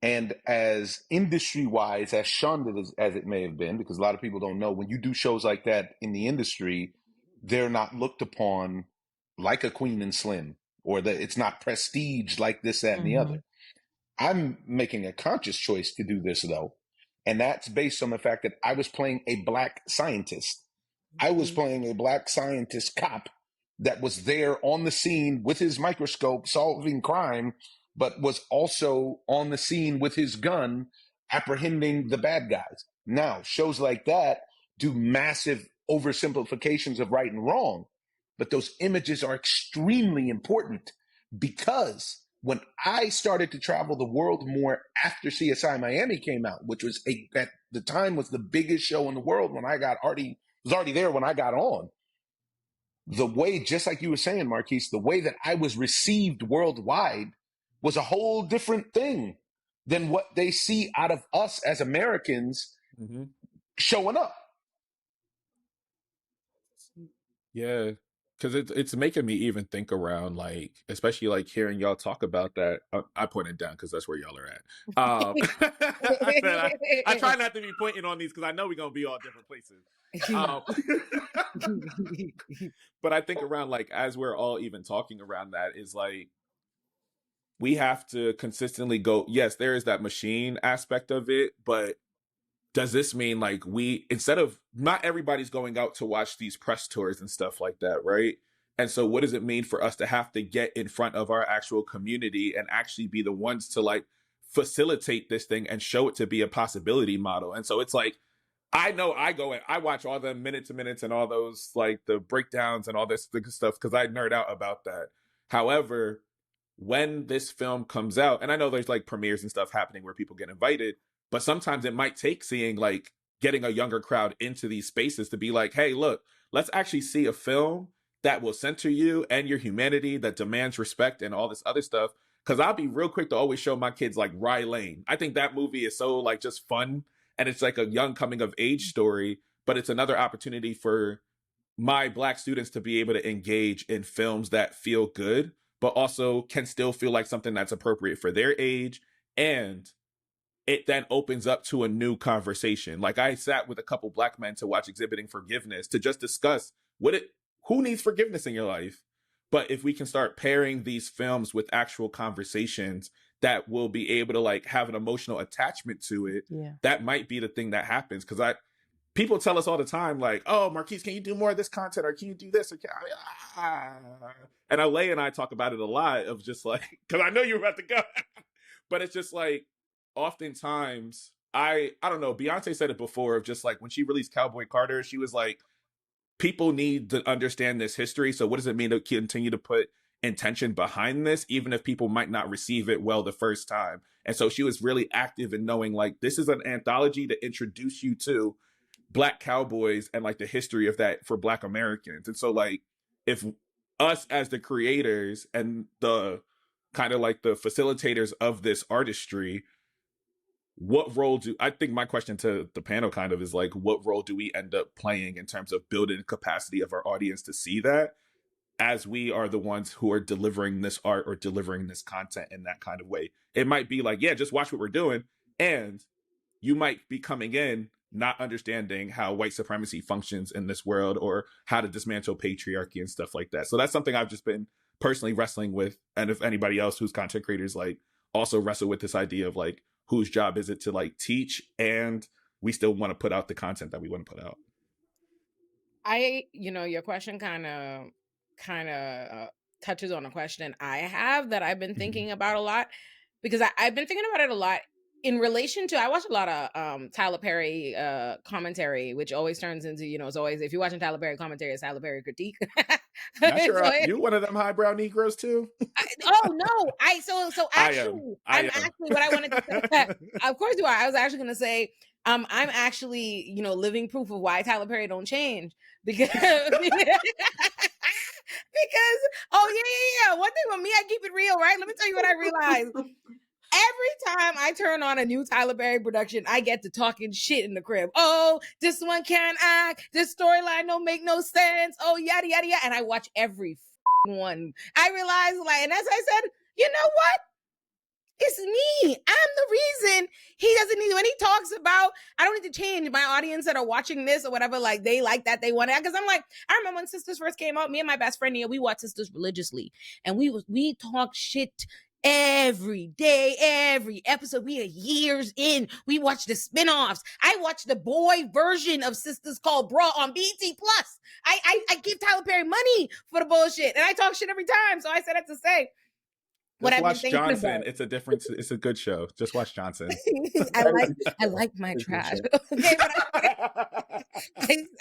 and as industry-wise, as shunned as it may have been, because a lot of people don't know, when you do shows like that in the industry, they're not looked upon like a Queen and Slim, or that it's not prestige like this, that, and the other. I'm making a conscious choice to do this, though. And that's based on the fact that I was playing a black scientist. I was playing a black scientist cop that was there on the scene with his microscope solving crime, but was also on the scene with his gun apprehending the bad guys. Now, shows like that do massive oversimplifications of right and wrong, but those images are extremely important, because when I started to travel the world more after CSI Miami came out, which was at the time was the biggest show in the world when I got was already there when I got on. The way, just like you were saying, Marquise, the way that I was received worldwide was a whole different thing than what they see out of us as Americans showing up. Yeah, because it's making me even think around, like, especially like hearing y'all talk about that. I pointed down because that's where y'all are at. I try not to be pointing on these because I know we're gonna be all different places. But I think around, like, as we're all even talking around that, is like, we have to consistently go, yes, there is that machine aspect of it, but does this mean, like, instead of, not everybody's going out to watch these press tours and stuff like that, right? And so what does it mean for us to have to get in front of our actual community and actually be the ones to, like, facilitate this thing and show it to be a possibility model? And so it's like, I know I go and I watch all the minute to minutes and all those, like, the breakdowns and all this stuff because I nerd out about that. However, when this film comes out, and I know there's like premieres and stuff happening where people get invited, but sometimes it might take getting a younger crowd into these spaces to be like, hey, look, let's actually see a film that will center you and your humanity, that demands respect and all this other stuff. Because I'll be real quick to always show my kids like Rye Lane. I think that movie is so, like, just fun, and it's like a young coming of age story, but it's another opportunity for my Black students to be able to engage in films that feel good, but also can still feel like something that's appropriate for their age. And it then opens up to a new conversation. Like, I sat with a couple Black men to watch Exhibiting Forgiveness to just discuss who needs forgiveness in your life. But if we can start pairing these films with actual conversations that will be able to, like, have an emotional attachment to it, that might be the thing that happens. Because people tell us all the time, like, oh, Marquise, can you do more of this content, or can you do this? Or and Olay and I talk about it a lot, of just like, because I know you're about to go. But it's just like, oftentimes, I don't know, Beyonce said it before, of just like, when she released Cowboy Carter, she was like, people need to understand this history. So what does it mean to continue to put intention behind this, even if people might not receive it well the first time? And so she was really active in knowing, like, this is an anthology to introduce you to Black cowboys and, like, the history of that for Black Americans. And so, like, if us as the creators and the kind of like the facilitators of this artistry, what role I think my question to the panel kind of is like, what role do we end up playing in terms of building the capacity of our audience to see that, as we are the ones who are delivering this art or delivering this content in that kind of way? It might be like, yeah, just watch what we're doing. And you might be coming in not understanding how white supremacy functions in this world, or how to dismantle patriarchy and stuff like that. So that's something I've just been personally wrestling with. And if anybody else who's content creators, like, also wrestle with this idea of, like, whose job is it to, like, teach, and we still want to put out the content that we want to put out. Your question kind of touches on a question I have that I've been thinking about a lot, because I've been thinking about it a lot in relation to, I watch a lot of Tyler Perry commentary, which always turns into, it's always, if you're watching Tyler Perry commentary, it's Tyler Perry critique. Not sure you one of them highbrow Negroes too? Actually, I'm actually what I wanted to say. Of course you are. I was actually going to say, I'm actually, living proof of why Tyler Perry don't change because one thing with me, I keep it real, right? Let me tell you what I realized. Every time I turn on a new Tyler Perry production, I get to talking shit in the crib. Oh, this one can't act. This storyline don't make no sense. Oh, yada, yada, yada. And I watch every one. I realize, and as I said, you know what? It's me. I'm the reason he doesn't need, when he talks about, I don't need to change my audience that are watching this or whatever, they like that, they want it. Because I'm I remember when Sisters first came out, me and my best friend here, we watched Sisters religiously. And we talk shit every day, every episode. We are years in. We watch the spinoffs. I watch the boy version of Sisters called Bra on BET Plus. I give Tyler Perry money for the bullshit. And I talk shit every time. So I said that to say, just watch Johnson. It's a different. It's a good show. Just watch Johnson. I like my trash. Okay, but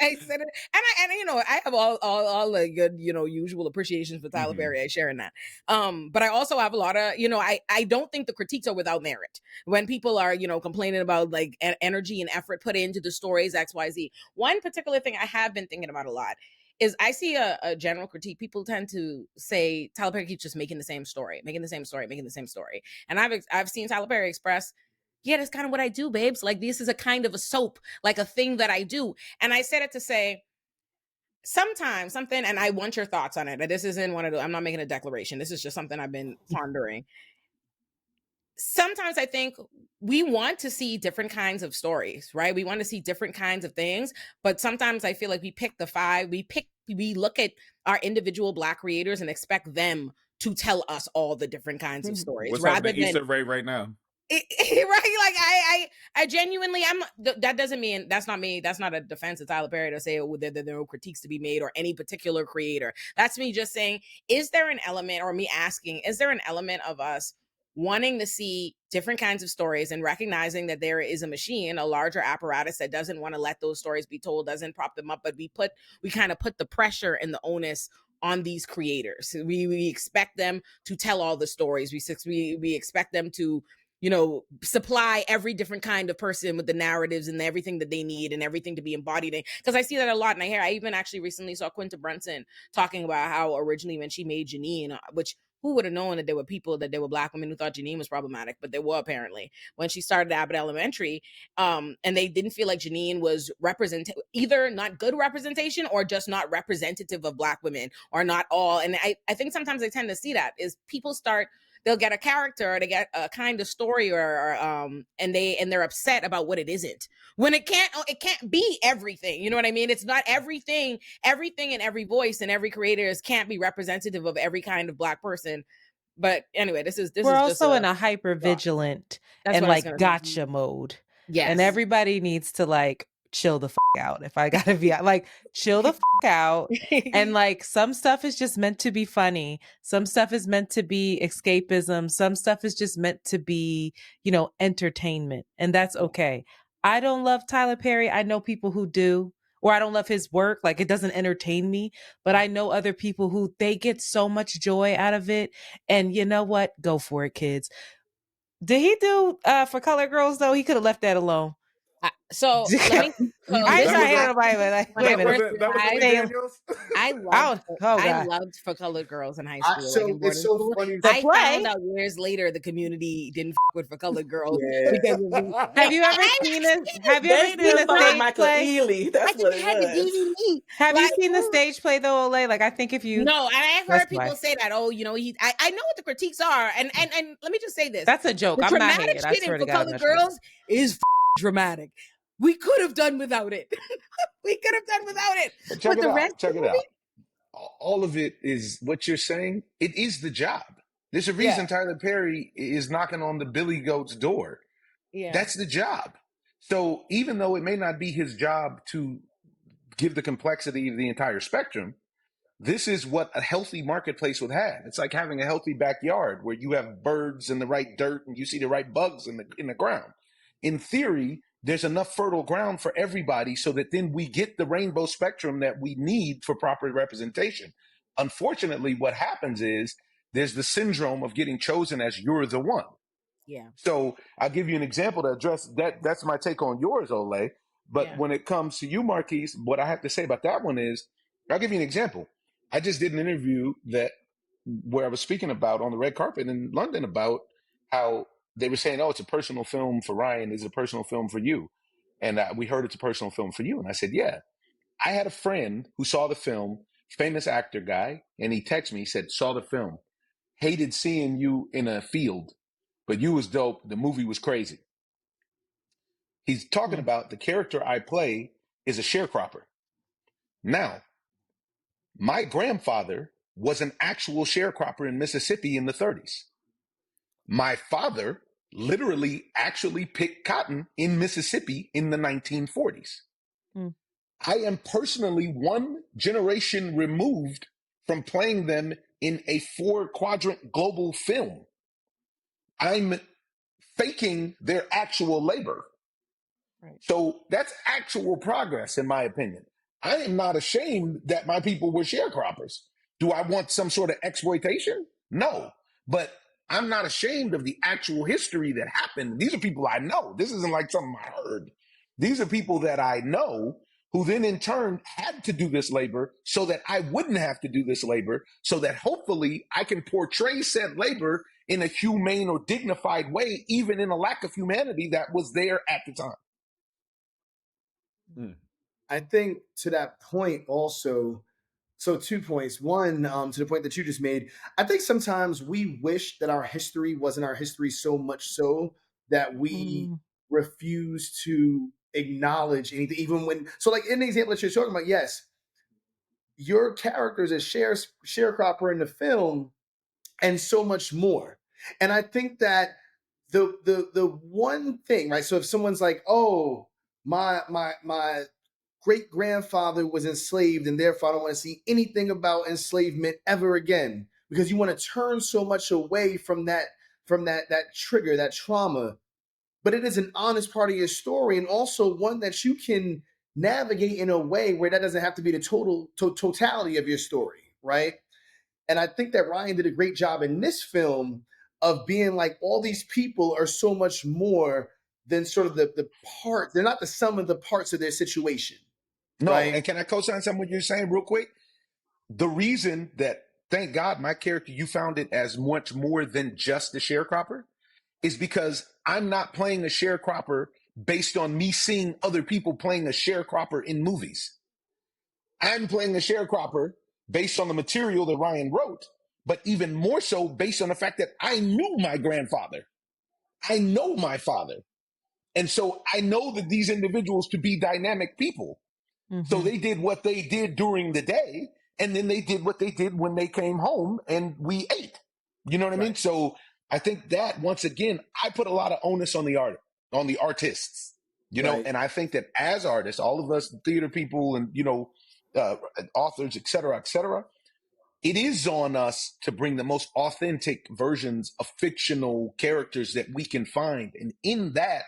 I said it, and I have all the good usual appreciation for Tyler Perry. I share in that. But I also have a lot of I don't think the critiques are without merit. When people are complaining about energy and effort put into the stories XYZ. One particular thing I have been thinking about a lot is I see a general critique. People tend to say Tyler Perry keeps just making the same story. And I've seen Tyler Perry express, yeah, that's kind of what I do, babes. This is a kind of a soap, a thing that I do. And I said it to say, sometimes something, and I want your thoughts on it. This isn't one of the, I'm not making a declaration. This is just something I've been pondering. Sometimes I think we want to see different kinds of stories, right? We want to see different kinds of things, but sometimes I feel like we pick the five, we look at our individual Black creators and expect them to tell us all the different kinds of stories. What's happening to Issa Rae right now? Right? I genuinely, that doesn't mean, that's not me. That's not a defense of Tyler Perry to say there are no critiques to be made or any particular creator. That's me just saying, is there an element, or me asking, is there an element of us wanting to see different kinds of stories and recognizing that there is a machine, a larger apparatus that doesn't want to let those stories be told, doesn't prop them up, but we kind of put the pressure and the onus on these creators. We expect them to tell all the stories. We expect them to supply every different kind of person with the narratives and everything that they need and everything to be embodied in. Because I see that a lot. And I even actually recently saw Quinta Brunson talking about how originally when she made Janine, which who would have known that there were Black women who thought Janine was problematic, but there were apparently when she started Abbott Elementary, and they didn't feel like Janine was either not good representation or just not representative of Black women, or not all. And I think sometimes I tend to see that is people they'll get a character, or they get a kind of story, and they're upset about what it isn't. When it can't be everything. You know what I mean? It's not everything and every voice and every creator can't be representative of every kind of Black person. But anyway, we're also in a hyper vigilant and gotcha mode. Yes. And everybody needs to chill the out. If I gotta be chill the out. And some stuff is just meant to be funny. Some stuff is meant to be escapism. Some stuff is just meant to be, entertainment. And that's okay. I don't love Tyler Perry. I know people who do, or I don't love his work. It doesn't entertain me, but I know other people who they get so much joy out of it. And you know what? Go for it, kids. Did he do For Colored Girls though? He could have left that alone. So let me. I ain't trying to hear nobody, but wait a minute. That was Lee Daniels. I loved For Colored Girls in high school. It's so funny. I found out years later the community didn't with For Colored Girls. Yeah. Have you ever seen this? Have you ever seen a stage play? Ely. That's what it was. Have you seen the stage play though, Olay? I think if you no, I've heard people say that. Oh, I know what the critiques are, and let me just say this. That's a joke. I'm not hating. I swear to God, For Colored Girls is dramatic. We could have done without it. Check it out. All of it is what you're saying. It is the job. There's a reason Tyler Perry is knocking on the Billy Goat's door. Yeah. That's the job. So even though it may not be his job to give the complexity of the entire spectrum, this is what a healthy marketplace would have. It's like having a healthy backyard where you have birds in the right dirt and you see the right bugs in the ground. In theory, there's enough fertile ground for everybody so that then we get the rainbow spectrum that we need for proper representation. Unfortunately, what happens is there's the syndrome of getting chosen as you're the one. Yeah. So I'll give you an example to address that. That's my take on yours, Olay. But when it comes to you, Marquise, what I have to say about that one is, I'll give you an example. I just did an interview where I was speaking about on the red carpet in London about how they were saying, oh, it's a personal film for Ryan. It's a personal film for you. And we heard it's a personal film for you. And I said, yeah. I had a friend who saw the film, famous actor guy, and he texted me, he said, saw the film, hated seeing you in a field, but you was dope. The movie was crazy. He's talking about the character I play is a sharecropper. Now, my grandfather was an actual sharecropper in Mississippi in the 30s. My father literally actually picked cotton in Mississippi in the 1940s. I am personally one generation removed from playing them in a 4-quadrant global film. I'm faking their actual labor. Right. So that's actual progress, in my opinion. I am not ashamed that my people were sharecroppers. Do I want some sort of exploitation? No. But I'm not ashamed of the actual history that happened. These are people I know. This isn't like something I heard. These are people that I know who then in turn had to do this labor so that I wouldn't have to do this labor, so that hopefully I can portray said labor in a humane or dignified way, even in a lack of humanity that was there at the time. I think to that point also, so 2 points. One, to the point that you just made, I think sometimes we wish that our history wasn't our history so much so that we refuse to acknowledge anything, even when, so like in the example that you're talking about, yes, your character is a sharecropper in the film and so much more. And I think that the one thing, right? So if someone's like, oh, my great grandfather was enslaved, and therefore I don't want to see anything about enslavement ever again, because you want to turn so much away from that trigger, that trauma. But it is an honest part of your story, and also one that you can navigate in a way where that doesn't have to be the totality of your story, right? And I think that Ryan did a great job in this film of being like, all these people are so much more than sort of the part. They're not the sum of the parts of their situation. No, right? And can I co-sign something what you're saying real quick? The reason that, thank God, my character, you found it as much more than just a sharecropper, is because I'm not playing a sharecropper based on me seeing other people playing a sharecropper in movies. I'm playing a sharecropper based on the material that Ryan wrote, but even more so based on the fact that I knew my grandfather. I know my father. And so I know that these individuals to be dynamic people. So they did what they did during the day, and then they did what they did when they came home and we ate. You know what I mean? So I think that, once again, I put a lot of onus on the artists, you know, and I think that as artists, all of us theater people and, you know, authors, et cetera, it is on us to bring the most authentic versions of fictional characters that we can find. And in that,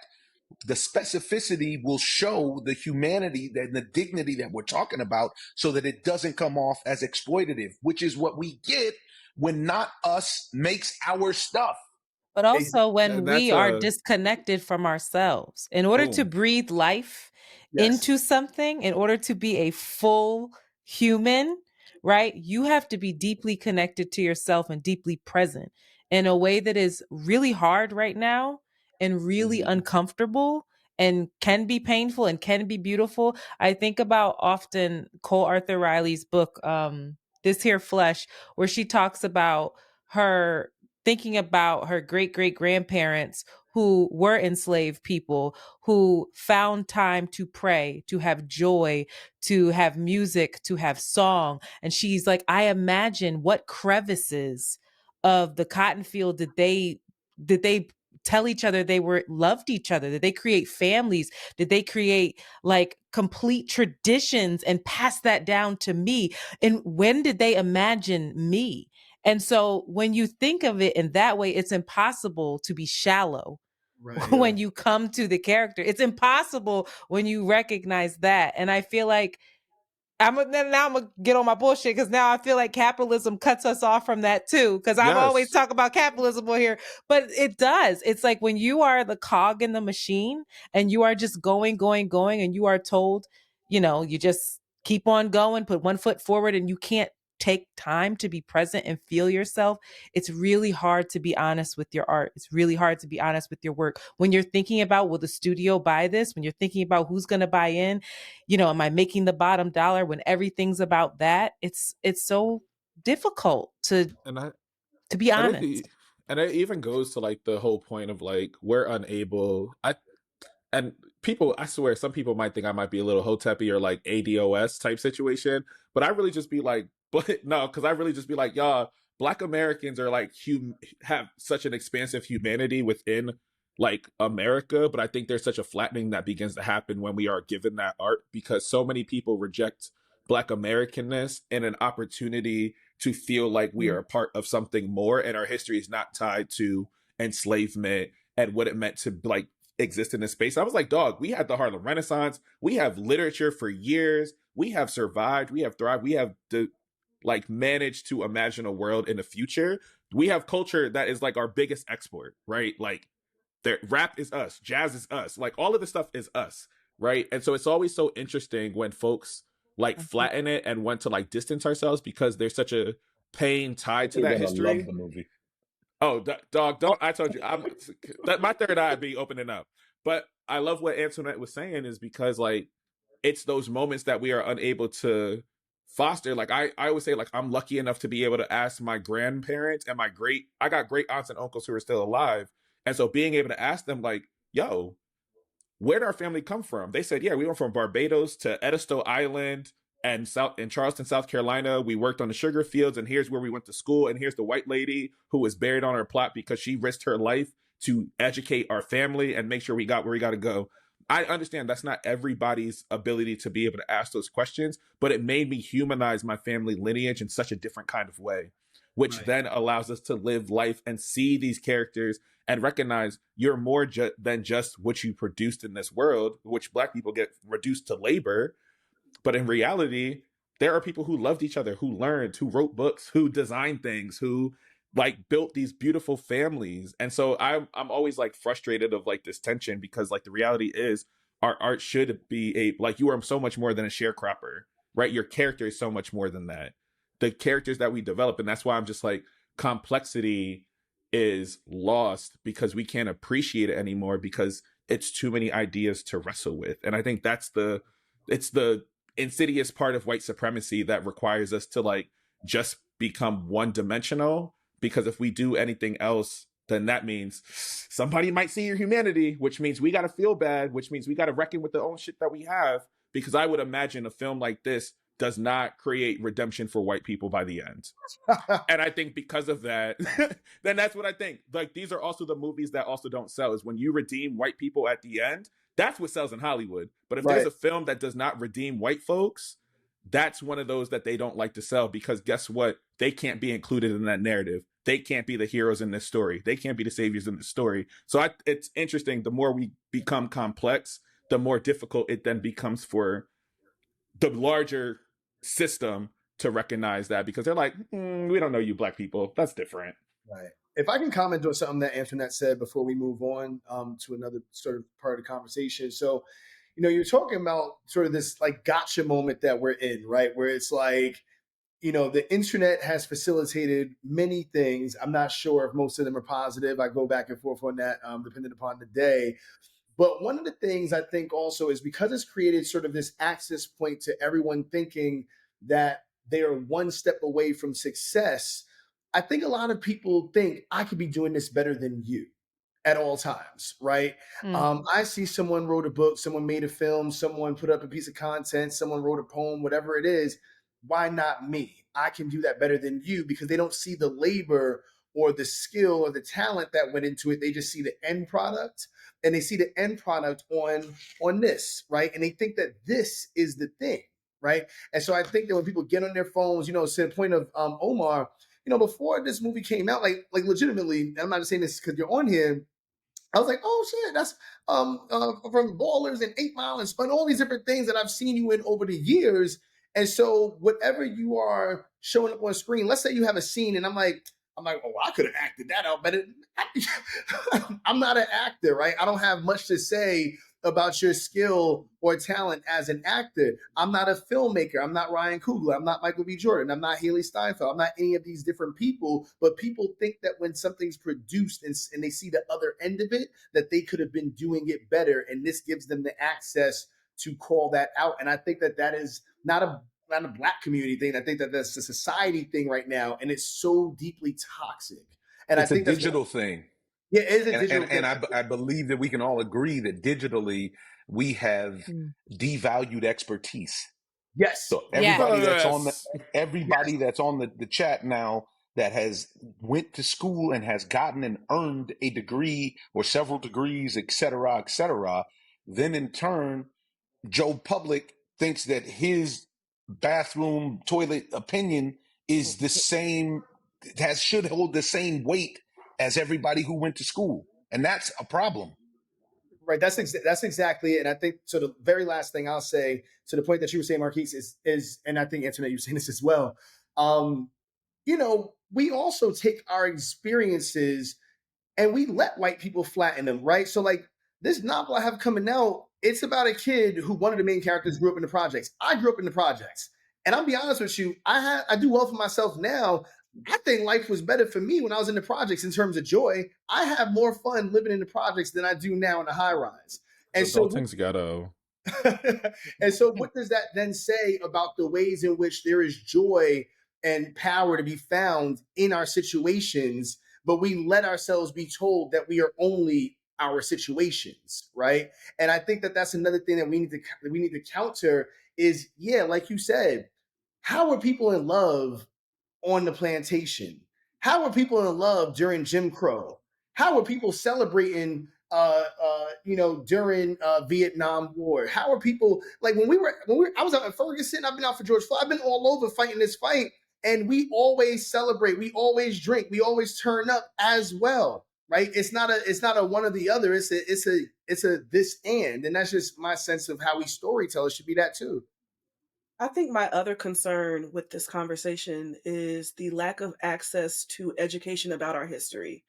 the specificity will show the humanity and the dignity that we're talking about, so that it doesn't come off as exploitative, which is what we get when Not Us makes our stuff. But also when we are disconnected from ourselves. In order to breathe life into something, in order to be a full human, right? You have to be deeply connected to yourself and deeply present in a way that is really hard right now and really uncomfortable and can be painful and can be beautiful. I think about often Cole Arthur Riley's book, This Here Flesh, where she talks about her thinking about her great-great-grandparents who were enslaved people, who found time to pray, to have joy, to have music, to have song. And she's like, I imagine what crevices of the cotton field did they tell each other they loved each other? Did they create families? Did they create like complete traditions and pass that down to me? And when did they imagine me? And so when you think of it in that way, it's impossible to be shallow when you come to the character. It's impossible when you recognize that. And I feel like I'm gonna get on my bullshit, because now I feel like capitalism cuts us off from that too. Because I'm always talking about capitalism on here, but it does. It's like when you are the cog in the machine and you are just going, and you are told, you just keep on going, put one foot forward, and you can't take time to be present and feel yourself. It's really hard to be honest with your art. It's really hard to be honest with your work. When you're thinking about, will the studio buy this? When you're thinking about who's going to buy in, am I making the bottom dollar? When everything's about that, it's so difficult to be honest. And it even goes to like the whole point of like, we're unable. And people, I swear, some people might think I might be a little hotepy or like ADOS type situation, but I really just be like, but no, because I really just be like, y'all, Black Americans are like have such an expansive humanity within like America, but I think there's such a flattening that begins to happen when we are given that art, because so many people reject Black Americanness and an opportunity to feel like we are a part of something more, and our history is not tied to enslavement and what it meant to like exist in this space. I was like, dog, we had the Harlem Renaissance. We have literature for years. We have survived. We have thrived. We have like managed to imagine a world in the future. We have culture that is like our biggest export, right? Like rap is us, jazz is us, like all of this stuff is us, right? And so it's always so interesting when folks like flatten it and want to like distance ourselves, because there's such a pain tied to that history. Love the movie. Oh, dog, don't. I told you, my third eye be opening up. But I love what Antoinette was saying, is because like it's those moments that we are unable to foster. Like I always say, like, I'm lucky enough to be able to ask my grandparents and I got great aunts and uncles who are still alive. And so being able to ask them like, yo, where did our family come from? They said, yeah, we went from Barbados to Edisto Island and in Charleston, South Carolina. We worked on the sugar fields, and here's where we went to school. And here's the white lady who was buried on our plot because she risked her life to educate our family and make sure we got where we got to go. I understand that's not everybody's ability to be able to ask those questions, but it made me humanize my family lineage in such a different kind of way, which then allows us to live life and see these characters and recognize you're more than just what you produced in this world, which Black people get reduced to labor. But in reality, there are people who loved each other, who learned, who wrote books, who designed things, who like built these beautiful families. And so I'm always like frustrated of like this tension, because like the reality is our art should be like, you are so much more than a sharecropper, right? Your character is so much more than that. The characters that we develop. And that's why I'm just like, complexity is lost because we can't appreciate it anymore, because it's too many ideas to wrestle with. And I think it's the insidious part of white supremacy that requires us to like just become one dimensional, because if we do anything else, then that means somebody might see your humanity, which means we got to feel bad, which means we got to reckon with the own shit that we have. Because I would imagine a film like this does not create redemption for white people by the end. And I think because of that, then that's what I think. Like, these are also the movies that also don't sell, is when you redeem white people at the end, that's what sells in Hollywood. But if there's a film that does not redeem white folks, that's one of those that they don't like to sell, because guess what? They can't be included in that narrative. They can't be the heroes in this story. They can't be the saviors in this story. So it's interesting. The more we become complex, the more difficult it then becomes for the larger system to recognize that, because they're like, we don't know you Black people. That's different. Right. If I can comment on something that Antoinette said before we move on to another sort of part of the conversation. So, you're talking about sort of this like gotcha moment that we're in, right? Where it's like, the internet has facilitated many things. I'm not sure if most of them are positive. I go back and forth on that, depending upon the day. But one of the things I think also is because it's created sort of this access point to everyone thinking that they are one step away from success. I think a lot of people think I could be doing this better than you at all times, right? I see someone wrote a book, someone made a film, someone put up a piece of content, someone wrote a poem, whatever it is. Why not me? I can do that better than you, because they don't see the labor or the skill or the talent that went into it. They just see the end product, and they see the end product on this, right? And they think that this is the thing, right? And so I think that when people get on their phones, to the point of Omar, before this movie came out, like legitimately, I'm not just saying this because you're on here. I was like, oh shit, that's from Ballers and 8 Mile and all these different things that I've seen you in over the years. And so whatever you are showing up on screen, let's say you have a scene, and I'm like, oh, I could have acted that out better. I'm not an actor, right? I don't have much to say about your skill or talent as an actor. I'm not a filmmaker. I'm not Ryan Coogler. I'm not Michael B. Jordan. I'm not Haley Steinfeld. I'm not any of these different people. But people think that when something's produced and they see the other end of it, that they could have been doing it better. And this gives them the access to call that out. And I think that is not a Black community thing. I think that that's a society thing right now. And it's so deeply toxic. And it's I think a digital thing. Yeah, it is a digital thing. And I believe that we can all agree that digitally we have devalued expertise. Yes. So everybody that's on the chat now that has went to school and has gotten and earned a degree or several degrees, et cetera, then in turn, Joe Public thinks that his bathroom toilet opinion is the same, should hold the same weight as everybody who went to school. And that's a problem. Right. That's exactly it. And I think, so the very last thing I'll say to the point that you were saying, Marquise, is, and I think Antoinette, you're saying this as well. We also take our experiences and we let white people flatten them, right? So like this novel I have coming out, it's about a kid who, one of the main characters, grew up in the projects. I grew up in the projects. And I'll be honest with you, I do well for myself now. I think life was better for me when I was in the projects in terms of joy. I have more fun living in the projects than I do now in the high rise. And so things ghetto. And so what does that then say about the ways in which there is joy and power to be found in our situations, but we let ourselves be told that we are only our situations, right? And I think that that's another thing that we need to counter is, yeah, like you said, how are people in love on the plantation? How were people in love during Jim Crow? How were people celebrating during Vietnam War? How are people like when I was out in Ferguson, I've been out for George Floyd, I've been all over fighting this fight, and we always celebrate, we always drink, we always turn up as well, right? It's not a one or the other. It's a this and that's just my sense of how we storytellers should be that too. I think my other concern with this conversation is the lack of access to education about our history.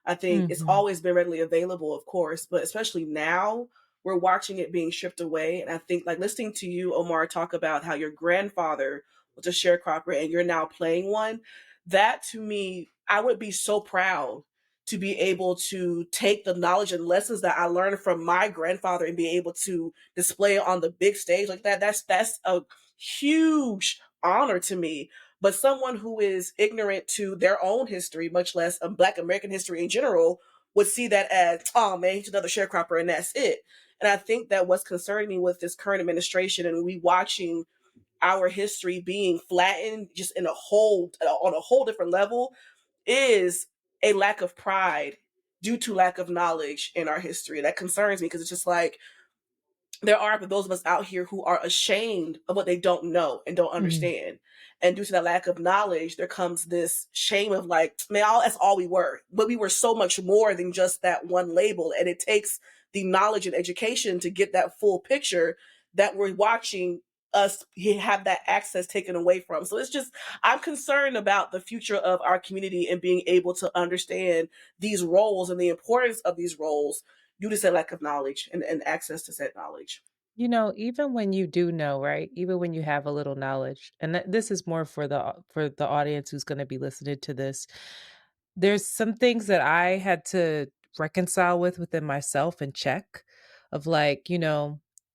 I think it's always been readily available, of course, but especially now we're watching it being stripped away. And I think, like, listening to you, Omar, talk about how your grandfather was a sharecropper and you're now playing one, that to me, I would be so proud to be able to take the knowledge and lessons that I learned from my grandfather and be able to display it on the big stage like that. That's a huge honor to me. But someone who is ignorant to their own history, much less Black American history in general, would see that as, oh man, he's another sharecropper and that's it. And I think that what's concerning me with this current administration and we watching our history being flattened just on a whole different level is a lack of pride due to lack of knowledge in our history. That concerns me because it's just like, there are those of us out here who are ashamed of what they don't know and don't understand. And due to that lack of knowledge, there comes this shame of like, man, that's all we were. But we were so much more than just that one label. And it takes the knowledge and education to get that full picture that we're watching us have that access taken away from. So it's just, I'm concerned about the future of our community and being able to understand these roles and the importance of these roles due to said lack of knowledge and access to said knowledge. Even when you do know, right? Even when you have a little knowledge, and this is more for the audience who's going to be listening to this. There's some things that I had to reconcile within myself and check of like,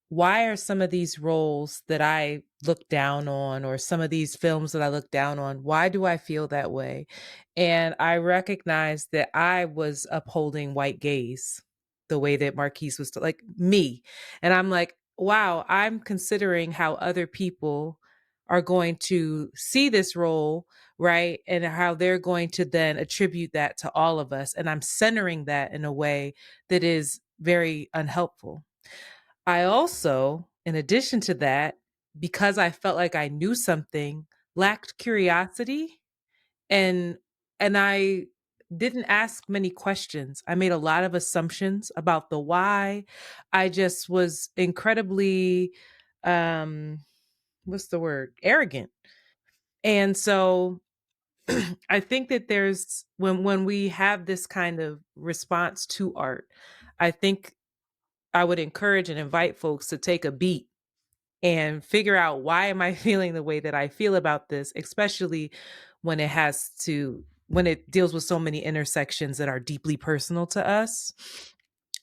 why are some of these roles that I look down on or some of these films that I look down on, why do I feel that way? And I recognized that I was upholding white gaze the way that Marquise was like me. And I'm like, wow, I'm considering how other people are going to see this role, right? And how they're going to then attribute that to all of us. And I'm centering that in a way that is very unhelpful. I also, in addition to that, because I felt like I knew something, lacked curiosity, and I didn't ask many questions. I made a lot of assumptions about the why. I just was incredibly what's the word? Arrogant. And so I think that there's when we have this kind of response to art, I think I would encourage and invite folks to take a beat and figure out, why am I feeling the way that I feel about this, especially when it deals with so many intersections that are deeply personal to us.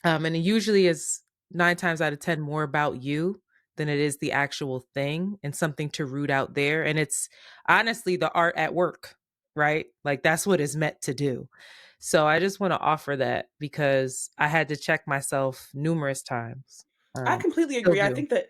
And it usually is 9 times out of 10 more about you than it is the actual thing, and something to root out there. And it's honestly the art at work, right? Like, that's what it's meant to do. So I just want to offer that, because I had to check myself numerous times. I completely Still agree. do.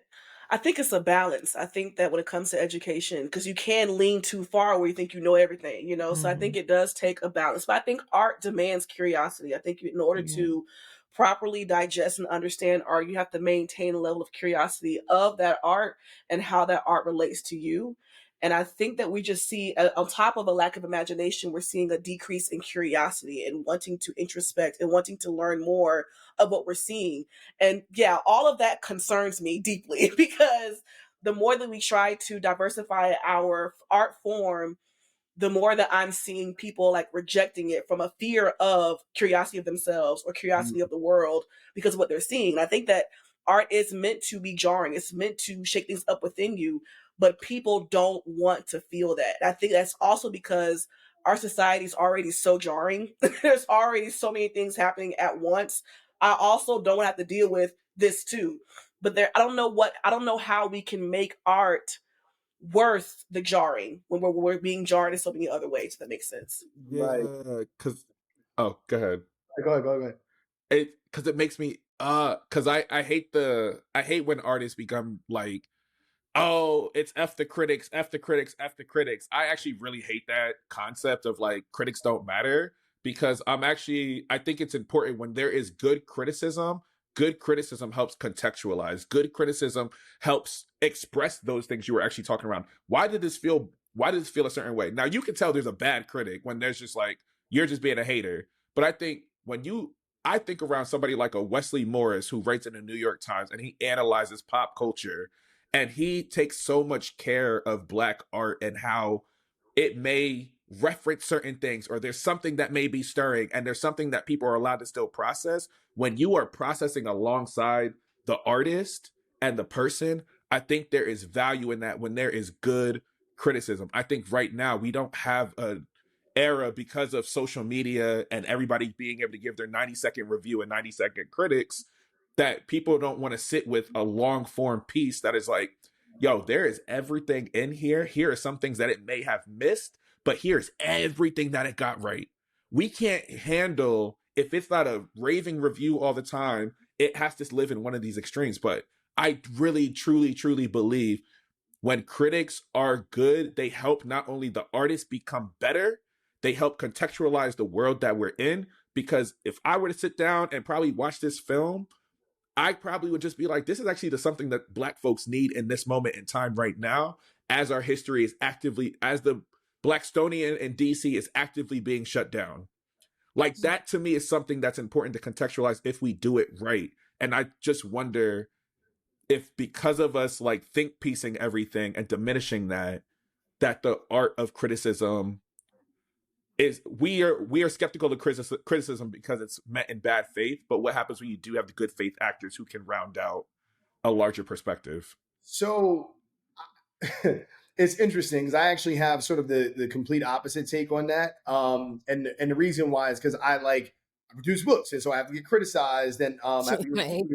I think it's a balance. I think that when it comes to education, because you can lean too far where you think you know everything, you know. So I think it does take a balance. But I think art demands curiosity. I think in order to properly digest and understand art, you have to maintain a level of curiosity of that art and how that art relates to you. And I think that we just see, on top of a lack of imagination, we're seeing a decrease in curiosity and wanting to introspect and wanting to learn more of what we're seeing. And yeah, all of that concerns me deeply, because the more that we try to diversify our art form, the more that I'm seeing people like rejecting it from a fear of curiosity of themselves or curiosity of the world because of what they're seeing. And I think that art is meant to be jarring. It's meant to shake things up within you, but people don't want to feel that. And I think that's also because our society is already so jarring. There's already so many things happening at once. I also don't have to deal with this too. But I don't know how we can make art worth the jarring when we're being jarred in so many other ways. If that makes sense. Yeah, because go ahead. Go ahead. Because it makes me because I hate when artists become like, oh, it's F the critics, F the critics, F the critics. I actually really hate that concept of like critics don't matter, because I think it's important when there is good criticism. Good criticism helps contextualize. Good criticism helps express those things you were actually talking around. Why did this feel a certain way? Now you can tell there's a bad critic when there's just like, you're just being a hater. But I think I think around somebody like a Wesley Morris, who writes in the New York Times and he analyzes pop culture, and he takes so much care of Black art and how it may reference certain things, or there's something that may be stirring, and there's something that people are allowed to still process. When you are processing alongside the artist and the person, I think there is value in that when there is good criticism. I think right now we don't have an era, because of social media and everybody being able to give their 90-second review and 90-second critics, that people don't want to sit with a long form piece that is like, yo, there is everything in here. Here are some things that it may have missed, but here's everything that it got right. We can't handle, if it's not a raving review all the time, it has to live in one of these extremes. But I really, truly, truly believe when critics are good, they help not only the artist become better, they help contextualize the world that we're in. Because if I were to sit down and probably watch this film, I probably would just be like, this is actually something that Black folks need in this moment in time right now, as our history is as the Blackstonian in DC is actively being shut down. Like, that to me is something that's important to contextualize if we do it right. And I just wonder if, because of us like think piecing everything and diminishing that the art of criticism is, we are skeptical of criticism because it's meant in bad faith. But what happens when you do have the good faith actors who can round out a larger perspective? So it's interesting because I actually have sort of the complete opposite take on that. And the reason why is because I produce books, and so I have to get criticized, and I have to get,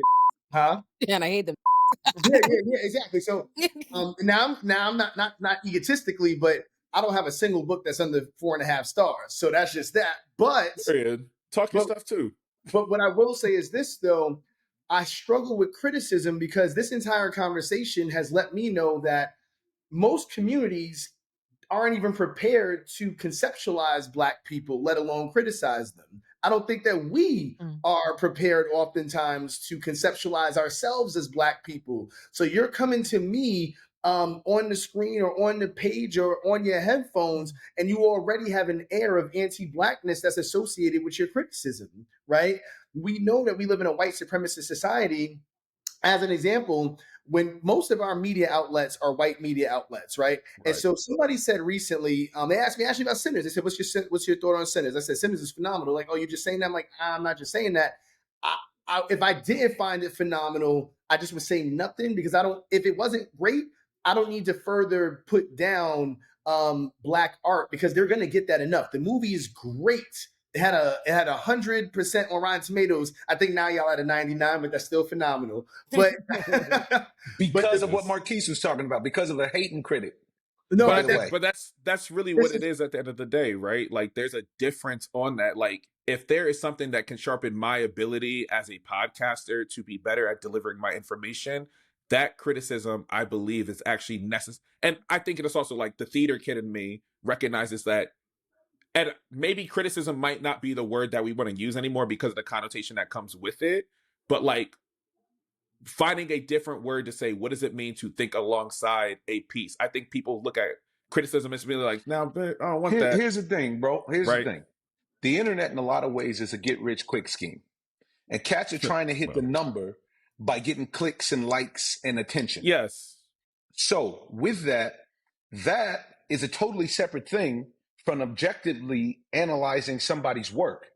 huh? Yeah, and I hate them. yeah, exactly. So now I'm not egotistically, but I don't have a single book that's under 4.5 stars. So that's just that. But talk your stuff too. But what I will say is this, though: I struggle with criticism because this entire conversation has let me know that most communities aren't even prepared to conceptualize Black people, let alone criticize them. I don't think that we are prepared oftentimes to conceptualize ourselves as Black people. So you're coming to me on the screen or on the page or on your headphones, and you already have an air of anti-Blackness that's associated with your criticism, right? We know that we live in a white supremacist society. As an example, when most of our media outlets are white media outlets, right? And so somebody said recently, they asked me actually about Sinners. They said, what's your thought on Sinners? I said, Sinners is phenomenal. Like, oh, you're just saying that? I'm like, I'm not just saying that. If I didn't find it phenomenal, I just would say nothing, because if it wasn't great, I don't need to further put down Black art, because they're going to get that enough. The movie is great. It had 100% on Rotten Tomatoes. I think now y'all at a 99, but that's still phenomenal. But because of what Marquise was talking about, because of a hating critic. No, but that's really what it is at the end of the day, right? Like, there's a difference on that. Like, if there is something that can sharpen my ability as a podcaster to be better at delivering my information, that criticism, I believe, is actually necessary. And I think it is also like the theater kid in me recognizes that. And maybe criticism might not be the word that we want to use anymore because of the connotation that comes with it. But like, finding a different word to say, what does it mean to think alongside a piece? I think people look at criticism as being like, no, I don't want that. Here's the thing, bro. Here's the thing. The internet in a lot of ways is a get-rich-quick scheme. And cats are trying to hit the number by getting clicks and likes and attention. Yes. So with that is a totally separate thing from objectively analyzing somebody's work.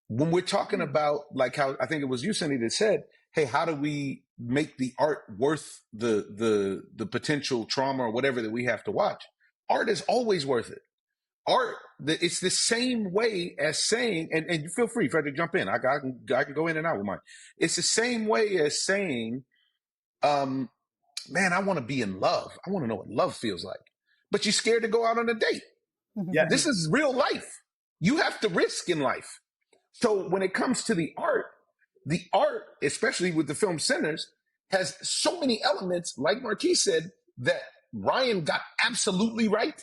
When we're talking about, like, how I think it was you, Cindy, that said, hey, how do we make the art worth the potential trauma or whatever that we have to watch? Art is always worth it. Art, it's the same way as saying, and feel free, Fred, to jump in. I can go in and out with mine. It's the same way as saying, man, I want to be in love. I want to know what love feels like. But you're scared to go out on a date. Yeah. This is real life. You have to risk in life. So when it comes to the art, especially with the film Sinners, has so many elements, like Marquis said, that Ryan got absolutely right,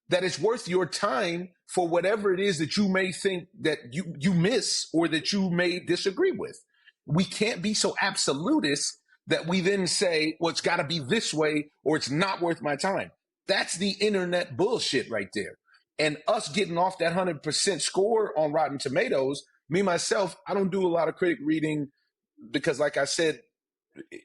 that it's worth your time for whatever it is that you may think that you miss or that you may disagree with. We can't be so absolutist that we then say, well, it's got to be this way or it's not worth my time. That's the internet bullshit right there. And us getting off that 100% score on Rotten Tomatoes, me, myself, I don't do a lot of critic reading because, like I said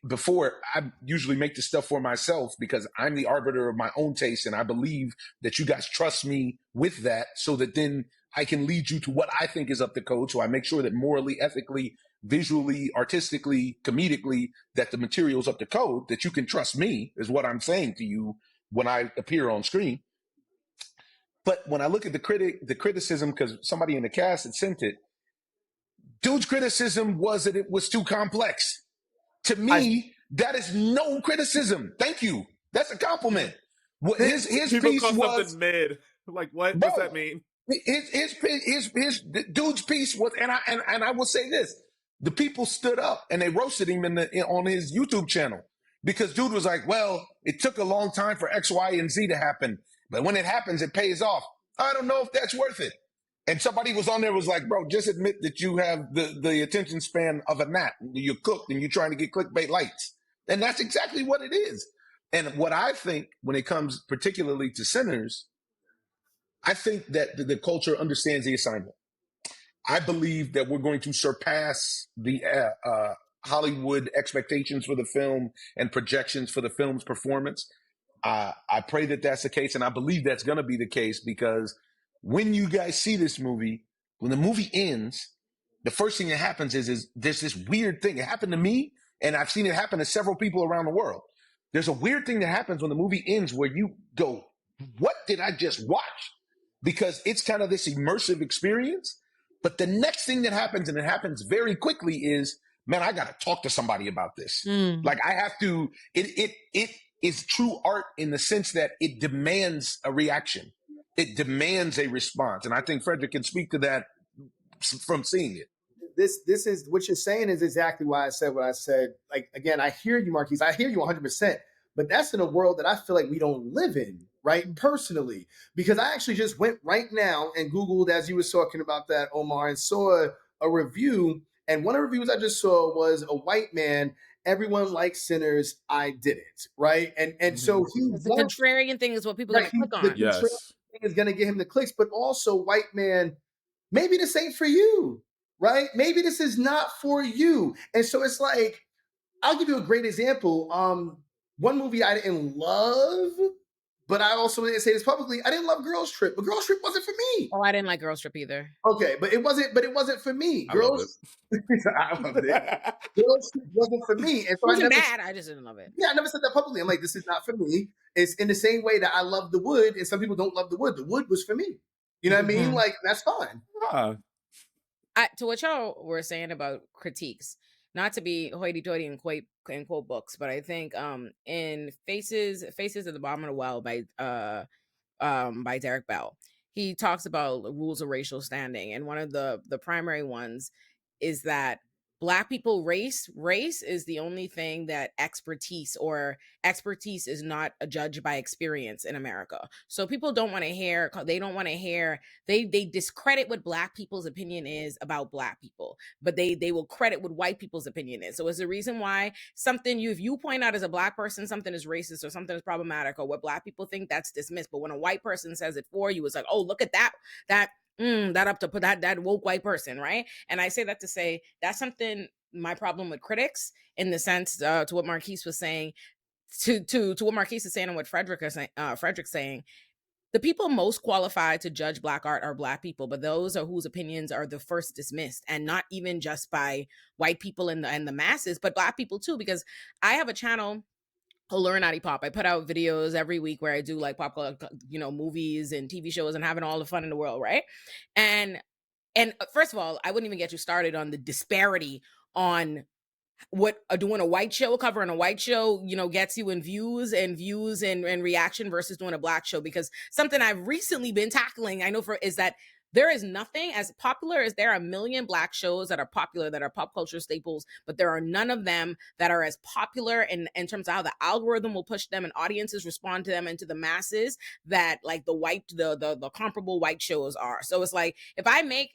before, I usually make the stuff for myself because I'm the arbiter of my own taste. And I believe that you guys trust me with that so that then I can lead you to what I think is up to code. So I make sure that morally, ethically, visually, artistically, comedically, that the material's up to code, that you can trust me is what I'm saying to you when I appear on screen. But when I look at the criticism, because somebody in the cast had sent it, dude's criticism was that it was too complex. To me, that is no criticism. Thank you. That's a compliment. His piece was mid. Like, what does that mean? His dude's piece was, and I will say this: the people stood up and they roasted him on his YouTube channel because dude was like, "Well, it took a long time for X, Y, and Z to happen, but when it happens, it pays off." I don't know if that's worth it. And somebody was on there was like, bro, just admit that you have the attention span of a gnat. You're cooked and you're trying to get clickbait likes. And that's exactly what it is. And what I think when it comes particularly to Sinners, I think that the culture understands the assignment. I believe that we're going to surpass the Hollywood expectations for the film and projections for the film's performance. I pray that that's the case, and I believe that's going to be the case because when you guys see this movie, when the movie ends, the first thing that happens is there's this weird thing. It happened to me, and I've seen it happen to several people around the world. There's a weird thing that happens when the movie ends where you go, what did I just watch? Because it's kind of this immersive experience. But the next thing that happens, and it happens very quickly, is, man, I got to talk to somebody about this. Like I have to, it is true art in the sense that it demands a reaction. It demands a response. And I think Frederick can speak to that from seeing it. This is what you're saying is exactly why I said what I said. Like, again, I hear you, Marquise. I hear you 100%. But that's in a world that I feel like we don't live in, right? Personally, because I actually just went right now and Googled, as you was talking about that, Omar, and saw a review. And one of the reviews I just saw was a white man. Everyone likes sinners. I didn't, right? And so he the contrarian thing is what people are going to click on. The contrarian thing is going to get him the clicks, but also, white man, maybe this ain't for you, right? Maybe this is not for you. And so it's like, I'll give you a great example. One movie I didn't love, but I also didn't say this publicly. I didn't love Girls Trip, but Girls Trip wasn't for me. Oh, I didn't like Girls Trip either. Okay, but it wasn't for me. I loved it. Girls Trip wasn't for me. And so it wasn't bad. I just didn't love it. Yeah, I never said that publicly. I'm like, this is not for me. It's in the same way that I love The Wood, and some people don't love The Wood. The Wood was for me. You know what I mean? Like, that's fine. To what y'all were saying about critiques, not to be hoity-toity and quote books, but I think in Faces at the Bottom of the Well by Derek Bell, he talks about rules of racial standing, and one of the primary ones is that Black people race is the only thing that expertise is not judged by experience in America. So people don't want to hear, they discredit what Black people's opinion is about Black people, but they will credit what white people's opinion is. So it's the reason why if you point out as a Black person something is racist or something is problematic or what Black people think, that's dismissed. But when a white person says it for you, it's like, oh, look at that up to put that woke white person, right? And I say that to say that's something, my problem with critics, in the sense to what Marquise was saying, to what Marquise is saying and what Frederick's saying. The people most qualified to judge Black art are Black people, but those are whose opinions are the first dismissed, and not even just by white people and the masses, but Black people too. Because I have a channel, Illuminati Pop. I put out videos every week where I do like pop, movies and TV shows and having all the fun in the world, right? And first of all, I wouldn't even get you started on the disparity on what doing a white show, covering a white show, gets you in views and reaction versus doing a Black show. Because something I've recently been tackling, I know is that there is nothing as popular as there are a million Black shows that are popular, that are pop culture staples, but there are none of them that are as popular in terms of how the algorithm will push them and audiences respond to them and to the masses that like the comparable white shows are. So it's like, if I make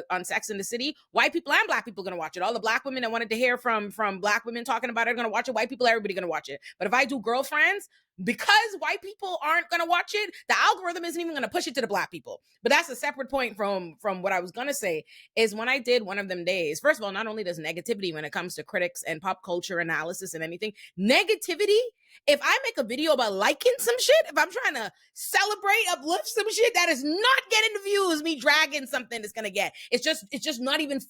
on Sex and the City, white people and Black people are going to watch it. All the Black women that wanted to hear from Black women talking about it are going to watch it. White people, everybody going to watch it. But if I do Girlfriends, because white people aren't going to watch it, the algorithm isn't even going to push it to the Black people. But that's a separate point from what I was going to say, is when I did one of them days, first of all, not only does negativity when it comes to critics and pop culture analysis and anything, negativity, if I make a video about liking some shit, if I'm trying to celebrate, uplift some shit, that is not getting the views me dragging something that's going to get. It's just not even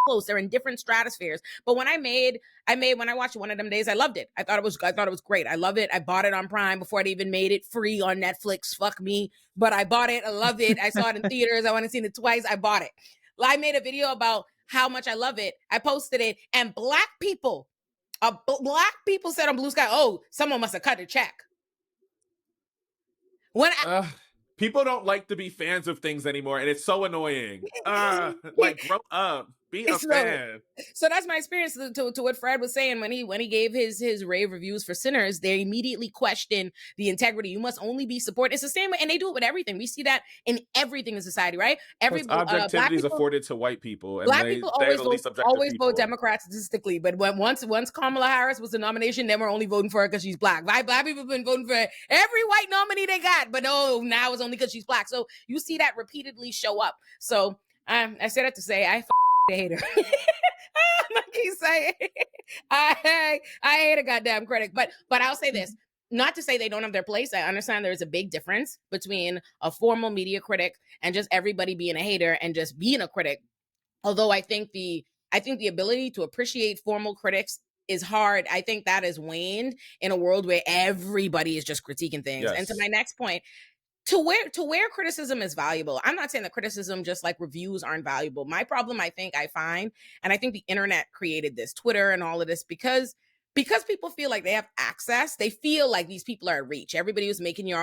close. They're in different stratospheres. But when when I watched one of them days, I loved it. I thought it was great. I love it. I bought it on Prime before it even made it free on Netflix. Fuck me. But I bought it. I loved it. I saw it in theaters. I went and seen it twice. I bought it. I made a video about how much I love it. I posted it, and Black people said on Blue Sky, oh, someone must have cut a check. People don't like to be fans of things anymore, and it's so annoying. Like, grow up. Be a fan. So that's my experience to what Fred was saying when he gave his rave reviews for Sinners. They immediately question the integrity. You must only be supported. It's the same way, and they do it with everything. We see that in everything in society, right? Objectivity is afforded to white people, and Black people always vote Democrats statistically. But once Kamala Harris was the nomination, then we're only voting for her because she's Black. Black people have been voting for every white nominee they got, but no, now it's only because she's Black. So you see that repeatedly show up. So I said that to say I a hater. I keep saying I hate a goddamn critic, but I'll say this, not to say they don't have their place. I understand there's a big difference between a formal media critic and just everybody being a hater and just being a critic. Although I think the ability to appreciate formal critics is hard. I think that has waned in a world where everybody is just critiquing things. Yes. And to my next point, to where criticism is valuable. I'm not saying that criticism, just like reviews, aren't valuable. My problem, I find, and I think the internet created this, Twitter and all of this, because people feel like they have access. They feel like these people are at reach. Everybody who's making the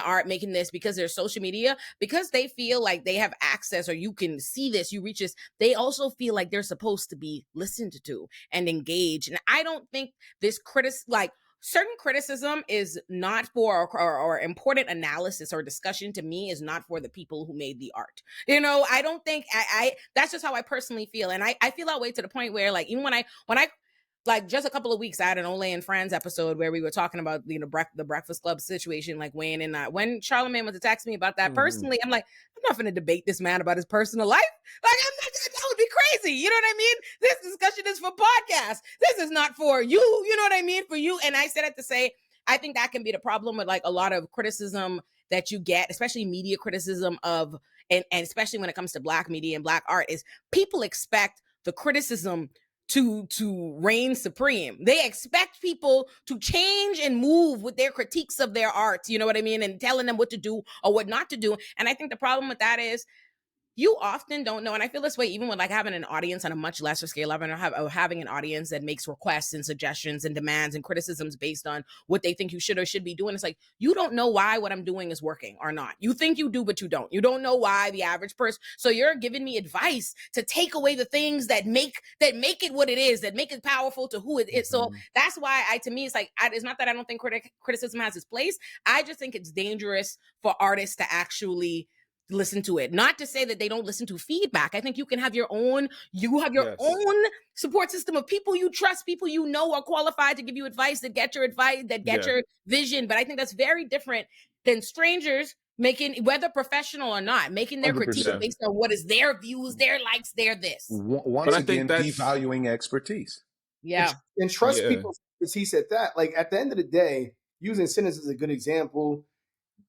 art, making this, because there's social media, because they feel like they have access, or you can see this, you reach this. They also feel like they're supposed to be listened to and engaged. And I don't think this certain criticism is not for, or important analysis or discussion to me is not for the people who made the art. You know, I don't think I that's just how I personally feel. And I feel that way to the point where, like, even when I like, just a couple of weeks, I had an Olay and Friends episode where we were talking about, you know, the Breakfast Club situation, like Wayne and I. When Charlamagne was to text me about that personally, I'm like, I'm not going to debate this man about his personal life. Like, that would be crazy. You know what I mean? This discussion is for podcasts. This is not for you. You know what I mean? For you. And I said it to say, I think that can be the problem with, like, a lot of criticism that you get, especially media criticism of, and especially when it comes to Black media and Black art, is people expect the criticism to reign supreme. They expect people to change and move with their critiques of their art, you know what I mean, and telling them what to do or what not to do. And I think the problem with that is you often don't know, and I feel this way even with, like, having an audience on a much lesser scale, having an audience that makes requests and suggestions and demands and criticisms based on what they think you should or should be doing. It's like, you don't know why what I'm doing is working or not. You think you do, but you don't. You don't know why the average person. So you're giving me advice to take away the things that make it what it is, that make it powerful to who it is. So that's why to me, it's like, it's not that I don't think criticism has its place. I just think it's dangerous for artists to actually listen to it. Not to say that they don't listen to feedback. I think you can have your own own support system of people you trust, people you know are qualified to give you advice, that get your advice, that get your vision. But I think that's very different than strangers making, whether professional or not, making their 100%. Critique based on what is their views, their likes, their this. Once again, devaluing expertise. Yeah. And trust people's expertise at that. Like, at the end of the day, using Sinners is a good example.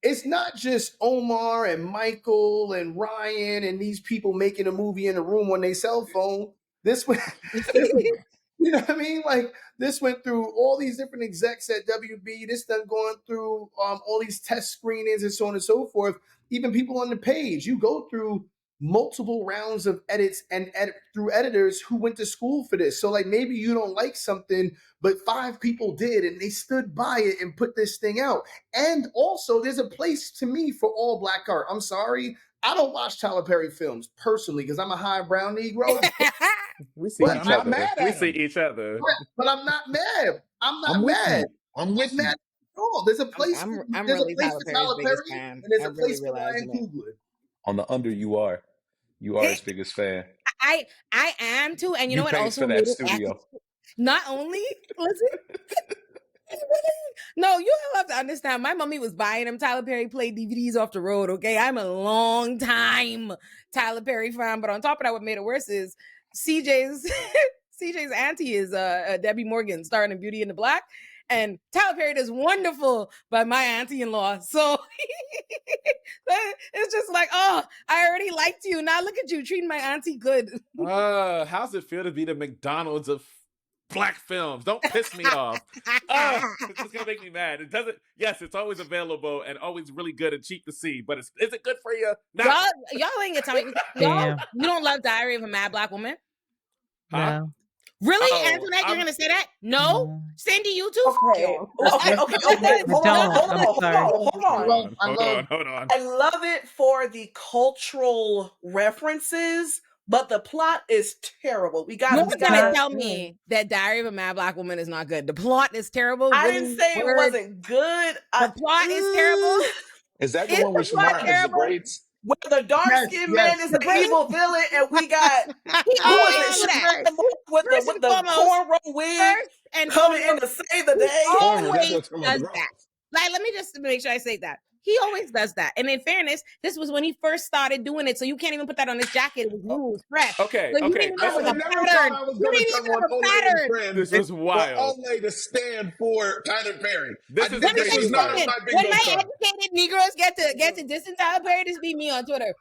It's not just Omar and Michael and Ryan and these people making a movie in a room on their cell phone. This went, you know what I mean? Like, this went through all these different execs at WB. This done going through all these test screenings and so on and so forth. Even people on the page, you go through multiple rounds of edits and through editors who went to school for this. So, like, maybe you don't like something, but 5 people did, and they stood by it and put this thing out. And also, there's a place to me for all Black art. I'm sorry, I don't watch Tyler Perry films personally because I'm a high brown Negro. We see each other. We see each other. But I'm not mad. I'm not mad. I'm with you. Oh, there's a place. I'm there's really a place Tyler for Tyler Perry's Perry, fan. and there's a really place for Ryan Coogler. On the under, you are his biggest fan. I am too, and you know what? Paid Also for that studio. Not only listen. No, you have to understand. My mommy was buying them Tyler Perry Play DVDs off the road. Okay, I'm a long time Tyler Perry fan, but on top of that, what made it worse is CJ's auntie is Debbie Morgan, starring in Beauty and the Black. And Tyler Perry does wonderful by my auntie-in-law. So it's just like, oh, I already liked you. Now look at you treating my auntie good. How's it feel to be the McDonald's of Black films? Don't piss me off. It's just gonna make me mad. It doesn't. Yes, it's always available and always really good and cheap to see. But is it good for you? No. Y'all ain't gonna tell me. Y'all, you don't love Diary of a Mad Black Woman? Huh? No. Really, Antoinette? You're gonna say that? No. Sandy, you too? Okay. Hold on. I love it for the cultural references, but the plot is terrible. We got to tell me that Diary of a Mad Black Woman is not good. The plot is terrible. I didn't say it wasn't good. The plot is terrible. Is that the one where Shamar has the braids? Where the dark-skinned man is the evil villain, and we got with the cornrow wig and coming in to save the day. Always does that. Like, let me just make sure I say that. He always does that. And in fairness, this was when he first started doing it, so you can't even put that on his jacket. It was new, it was fresh. Okay, so okay. This is wild. Only to stand for Tyler Perry. This is not my bingo when my educated Negroes get to distance Tyler Perry, this be me on Twitter.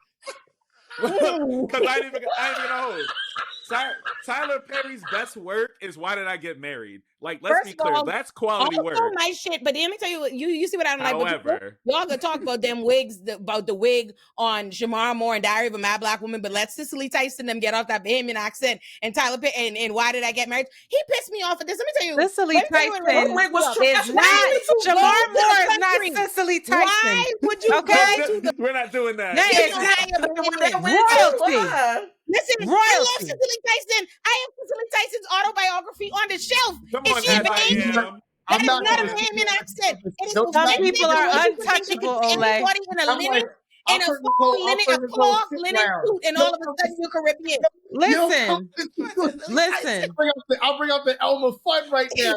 Because I ain't even gonna hold. Tyler Perry's best work is Why Did I Get Married? Like, let's be clear, that's quality work. Also my shit, but let me tell you what you see what I don't like. However, y'all gonna talk about them wigs, about the wig on Shamar Moore and Diary of a Mad Black Woman, but let Cicely Tyson them get off that Bahamian accent and Tyler Perry and Why Did I Get Married? He pissed me off at this. Let me tell you, Cicely Tyson is not Shamar Moore is not Cicely Tyson. Why would you go to we're not doing that. Royalty. Listen, I love Cicely Tyson. I have Cicely Tyson's autobiography on the shelf. Come on, That is not not a gonna sit Bahamian here accent. and- It is Don't the Some stop me. people whitest are way you can think that untouchable, you Olay. anybody in a I'm linen, like, in a full sit cloth linen round. suit, and all of a sudden you're Caribbean. You don't come Listen, to- listen. I'll bring up the Elmer Fudd right now.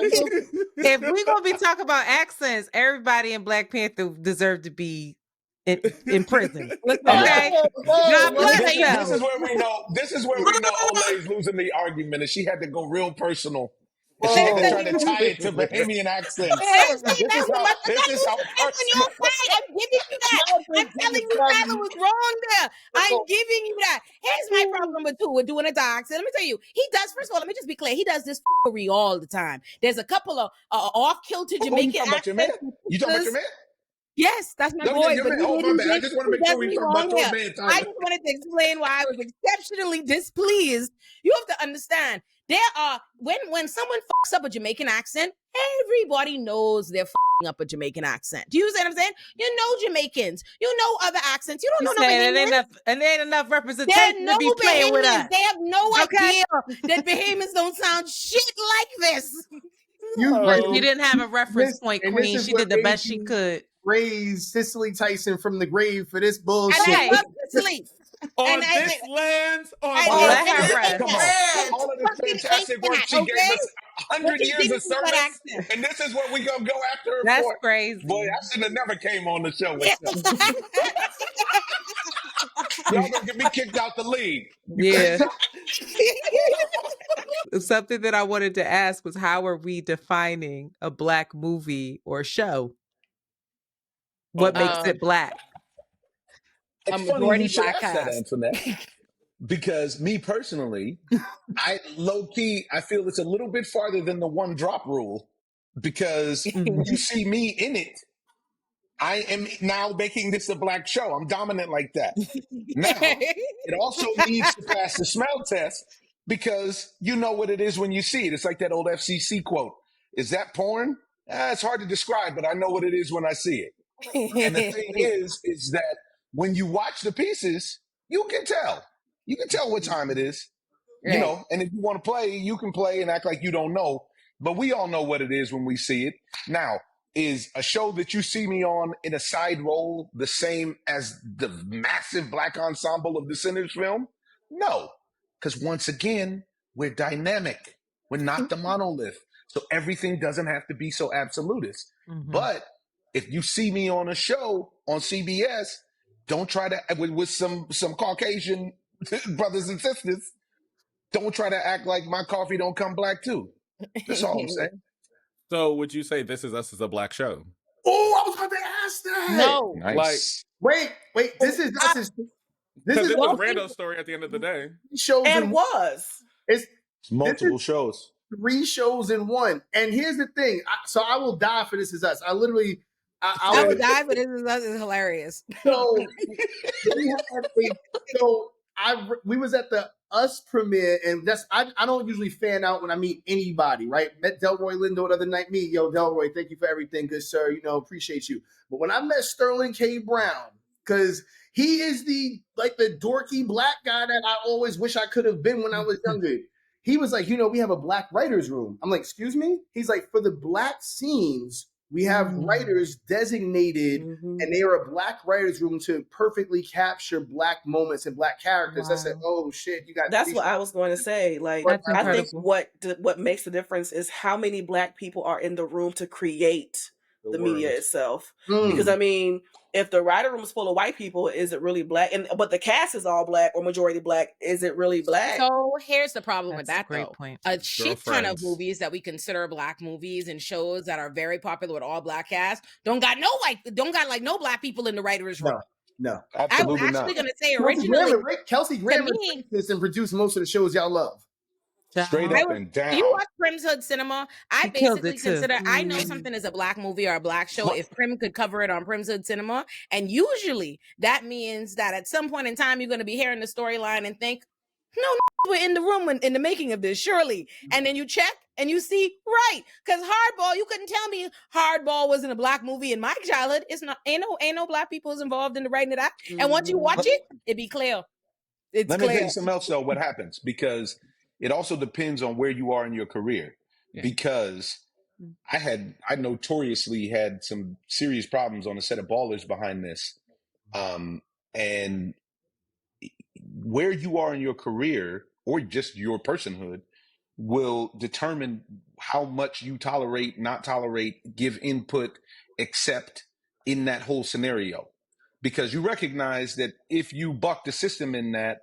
If we're gonna be talking about accents, everybody in Black Panther deserve to be in prison. Listen, Okay, God bless This them. is where we know. This is where we know Olay's losing the argument, and she had to go real personal. And she had to try to tie it to Bahamian accents. I ain't saying This that is was how. much. This That is how that's on your side. I'm giving you that. I'm telling you, Tyler was wrong there. I'm giving you that. Here's my problem with doing a doc. So let me tell you, he does. First of all, let me just be clear. He does this f***ery all the time. There's a couple of off-kilter Oh, you Jamaican talking about your man? accents. You talking about your man? Yes, that's my No, boy. your But man. he Oh, my bad. I did. just want to He make sure does we me talking wrong about your here. man, I Tyler. just wanted to explain why I was exceptionally displeased. You have to understand. There are when someone fucks up a Jamaican accent, everybody knows they're fucking up a Jamaican accent. Do you see what I'm saying? You know Jamaicans. You know other accents. You don't know no Bahamians. There ain't enough There representation are no to be playing with us. Bahamians. They have no Okay. idea that Bahamians don't sound shit like this. She didn't have a reference point, and this Queen. is She what did the made best she you could. Raise Cicely Tyson from the grave for this bullshit. And I Okay. love Sicily. On this lands, on Let this her land. rest. Come on. All of this Fucking fantastic ain't work that, she gave okay? us But 100 you years didn't of do that service, accent. and this is what we gonna go after her That's for. crazy. Boy, I should have never came on the show with y'all. Y'all gonna get me kicked out the league. Yeah. Something that I wanted to ask was, how are we defining a Black movie or show? What makes it Black? It's funny majority you should Black ask that, cast. Antoinette, because me personally, I low-key, I feel it's a little bit farther than the one drop rule, because when you see me in it, I am now making this a Black show. I'm dominant like that. Now, it also needs to pass the smell test, because you know what it is when you see it. It's like that old FCC quote. Is that porn? It's hard to describe, but I know what it is when I see it. And the thing is that when you watch the pieces, you can tell. You can tell what time it is. Right. You know, and if you want to play, you can play and act like you don't know. But we all know what it is when we see it. Now, is a show that you see me on in a side role the same as the massive Black ensemble of the Sinners film? No. Because once again, we're dynamic. We're not the monolith. So everything doesn't have to be so absolutist. Mm-hmm. But if you see me on a show on CBS, don't try to, with some Caucasian brothers and sisters, don't try to act like my coffee don't come black too. That's all I'm saying. So would you say This Is Us is a Black show? Oh, I was about to ask that. No. Nice. Wait. This is Because it was Rando's story at the end of the day. shows And in was. it's Multiple shows. 3 shows in one. And here's the thing. So I will die for This Is Us. I literally I would die, but This Is Us is hilarious. So we was at the Us premiere, and that's I don't usually fan out when I meet anybody, right? Met Delroy Lindo the other night. Yo, Delroy, thank you for everything, good sir. You know, appreciate you. But when I met Sterling K. Brown, because he is the dorky Black guy that I always wish I could have been when I was younger. He was like, we have a Black writers room. I'm like, excuse me? He's like, for the Black scenes, we have writers designated, and they are a Black writers room to perfectly capture Black moments and Black characters. Wow. I said, oh shit, you got. That's what I was going to say. Like, I think what makes the difference is how many Black people are in the room to create the media itself. Because I mean, if the writer room is full of white people, is it really Black? But the cast is all Black or majority Black. Is it really Black? So here's the problem with that, great though. Point. A shit ton of movies that we consider Black movies and shows that are very popular with all Black cast don't got no Black people in the writers' room. No, absolutely I was actually not. Gonna say originally, Kelsey Grammer this and produced most of the shows y'all love. Straight up and down. You watch Prim's Hood Cinema. I basically consider I know something is a Black movie or a Black show if Prim could cover it on Prim's Hood Cinema. And usually that means that at some point in time you're going to be hearing the storyline and think, no, we're in the room in the making of this, surely. And then you check and you see, right. Because Hardball, you couldn't tell me Hardball wasn't a Black movie in my childhood. It's not, ain't no Black people involved in the writing of that. And once you watch it, it'd be clear. Let me tell you something else though, what happens, because it also depends on where you are in your career. Yeah. Because I notoriously had some serious problems on a set of Ballers behind this. And where you are in your career or just your personhood will determine how much you tolerate, not tolerate, give input, accept in that whole scenario. Because you recognize that if you buck the system in that,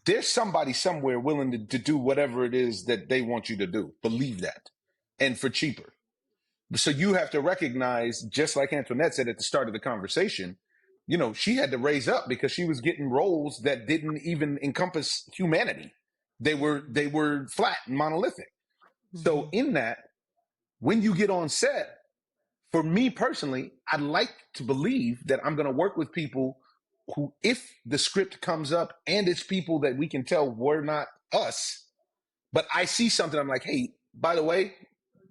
there's somebody somewhere willing to do whatever it is that they want you to do. Believe that. And for cheaper. So you have to recognize, just like Antoinette said at the start of the conversation, you know, she had to raise up because she was getting roles that didn't even encompass humanity. They were flat and monolithic. Mm-hmm. So in that, when you get on set, for me personally, I'd like to believe that I'm going to work with people who, if the script comes up and it's people that we can tell were not us, but I see something, I'm like, hey, by the way,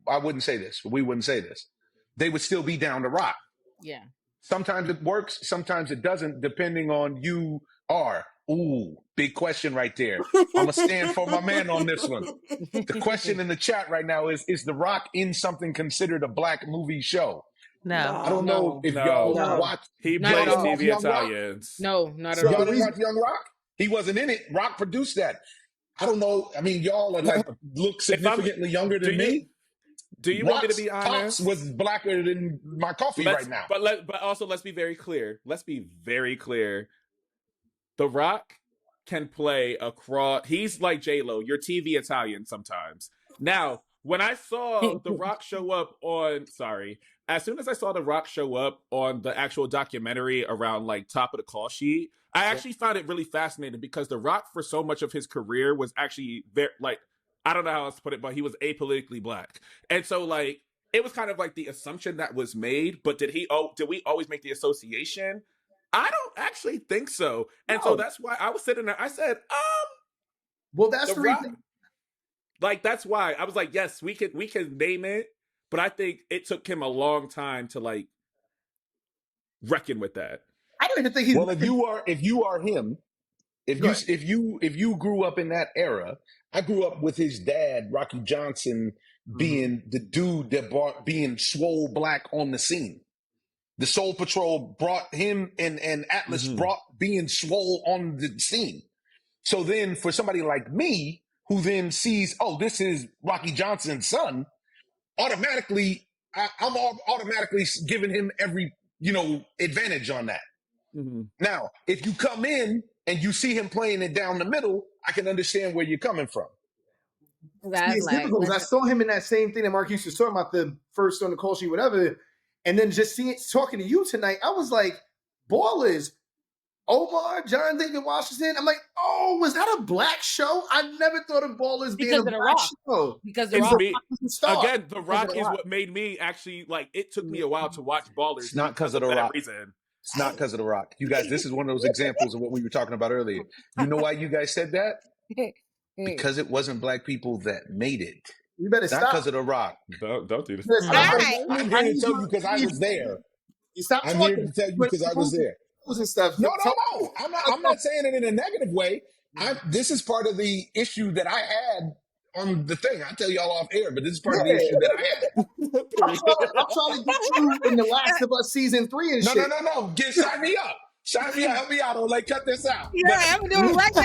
I wouldn't say this. We wouldn't say this. They would still be down to rock. Yeah. Sometimes it works. Sometimes it doesn't, depending on you are. Ooh, big question right there. I'm going to stand for my man on this one. The question in the chat right now is The Rock in something considered a black movie show? No. I don't know if y'all watch. He plays TV Italians. No, not at all. Y'all didn't watch Young Rock? He wasn't in it. Rock produced that. I don't know. I mean, y'all are like look significantly younger than me. Do you want me to be honest? Pops was blacker than my coffee right now. But also, let's be very clear. The Rock can play across. He's like J-Lo. You're TV Italian sometimes. Now, when I saw The Rock show up as soon as I saw The Rock show up on the actual documentary around like Top of the Call Sheet, I actually found it really fascinating because The Rock, for so much of his career, was actually very like, I don't know how else to put it, but he was apolitically black. And so like, it was kind of like the assumption that was made, but did we always make the association? I don't actually think so. And so that's why I was sitting there, I said, well, that's the reason. Like, that's why I was like, yes, we can name it, but I think it took him a long time to like reckon with that. I don't even think he's. Well, if you are him, if you grew up in that era, I grew up with his dad, Rocky Johnson, being the dude that brought being swole black on the scene. The Soul Patrol brought him and Atlas brought being swole on the scene. So then for somebody like me, who then sees, oh, this is Rocky Johnson's son, automatically, I'm automatically giving him every, advantage on that. Mm-hmm. Now, if you come in and you see him playing it down the middle, I can understand where you're coming from. It's difficult. I saw him in that same thing that Marquise was talking about, the first on the call sheet, whatever. And then just talking to you tonight, I was like, Ballers, Omar, John David Washington. I'm like, oh, was that a black show? I never thought of Ballers being a black show. Because The Rock again, The Rock is what made me actually, like, it took me a while to watch Ballers. It's not because of The Rock. It's not because of The Rock. You guys, this is one of those examples of what we were talking about earlier. You know why you guys said that? Because it wasn't black people that made it. You better stop. Not because of The Rock. Don't do this. I'm here to tell you because I was there. I'm here to tell you because I was there. No. I'm not saying it in a negative way. This is part of the issue that I had on the thing. I'll tell y'all off air, but this is part of the issue that I had. I'm trying to get you in The Last of Us season 3 and shit. No. Sign me up. Sign me up. Help me out. Olay, cut this out. Yeah, I'm doing it right now.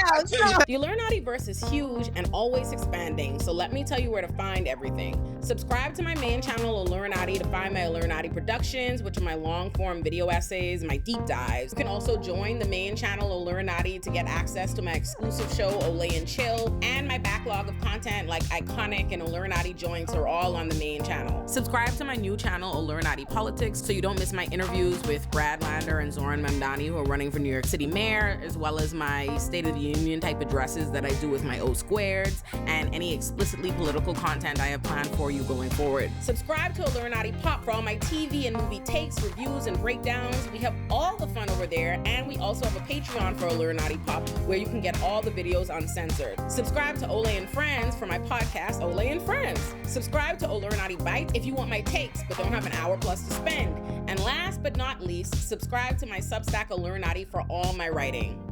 The Illuminativerse is huge and always expanding, so let me tell you where to find everything. Subscribe to my main channel, Illuminati, to find my Illuminati productions, which are my long-form video essays, my deep dives. You can also join the main channel, Illuminati, to get access to my exclusive show, Olay and Chill, and my backlog of content like Iconic and Illuminati joints are all on the main channel. Subscribe to my new channel, Illuminati Politics, so you don't miss my interviews with Brad Lander and Zoran Mamdani, who are running for New York City mayor, as well as my State of the Union type addresses that I do with my O Squareds, and any explicitly political content I have planned for you going forward. Subscribe to Illuminati Pop for all my TV and movie takes, reviews, and breakdowns. We have all the fun over there, and we also have a Patreon for Illuminati Pop where you can get all the videos uncensored. Subscribe to Olay and Friends for my podcast, Olay and Friends. Subscribe to Illuminati Bite if you want my takes but don't have an hour plus to spend. And last but not least, subscribe to my Substack Illuminati for all my writing.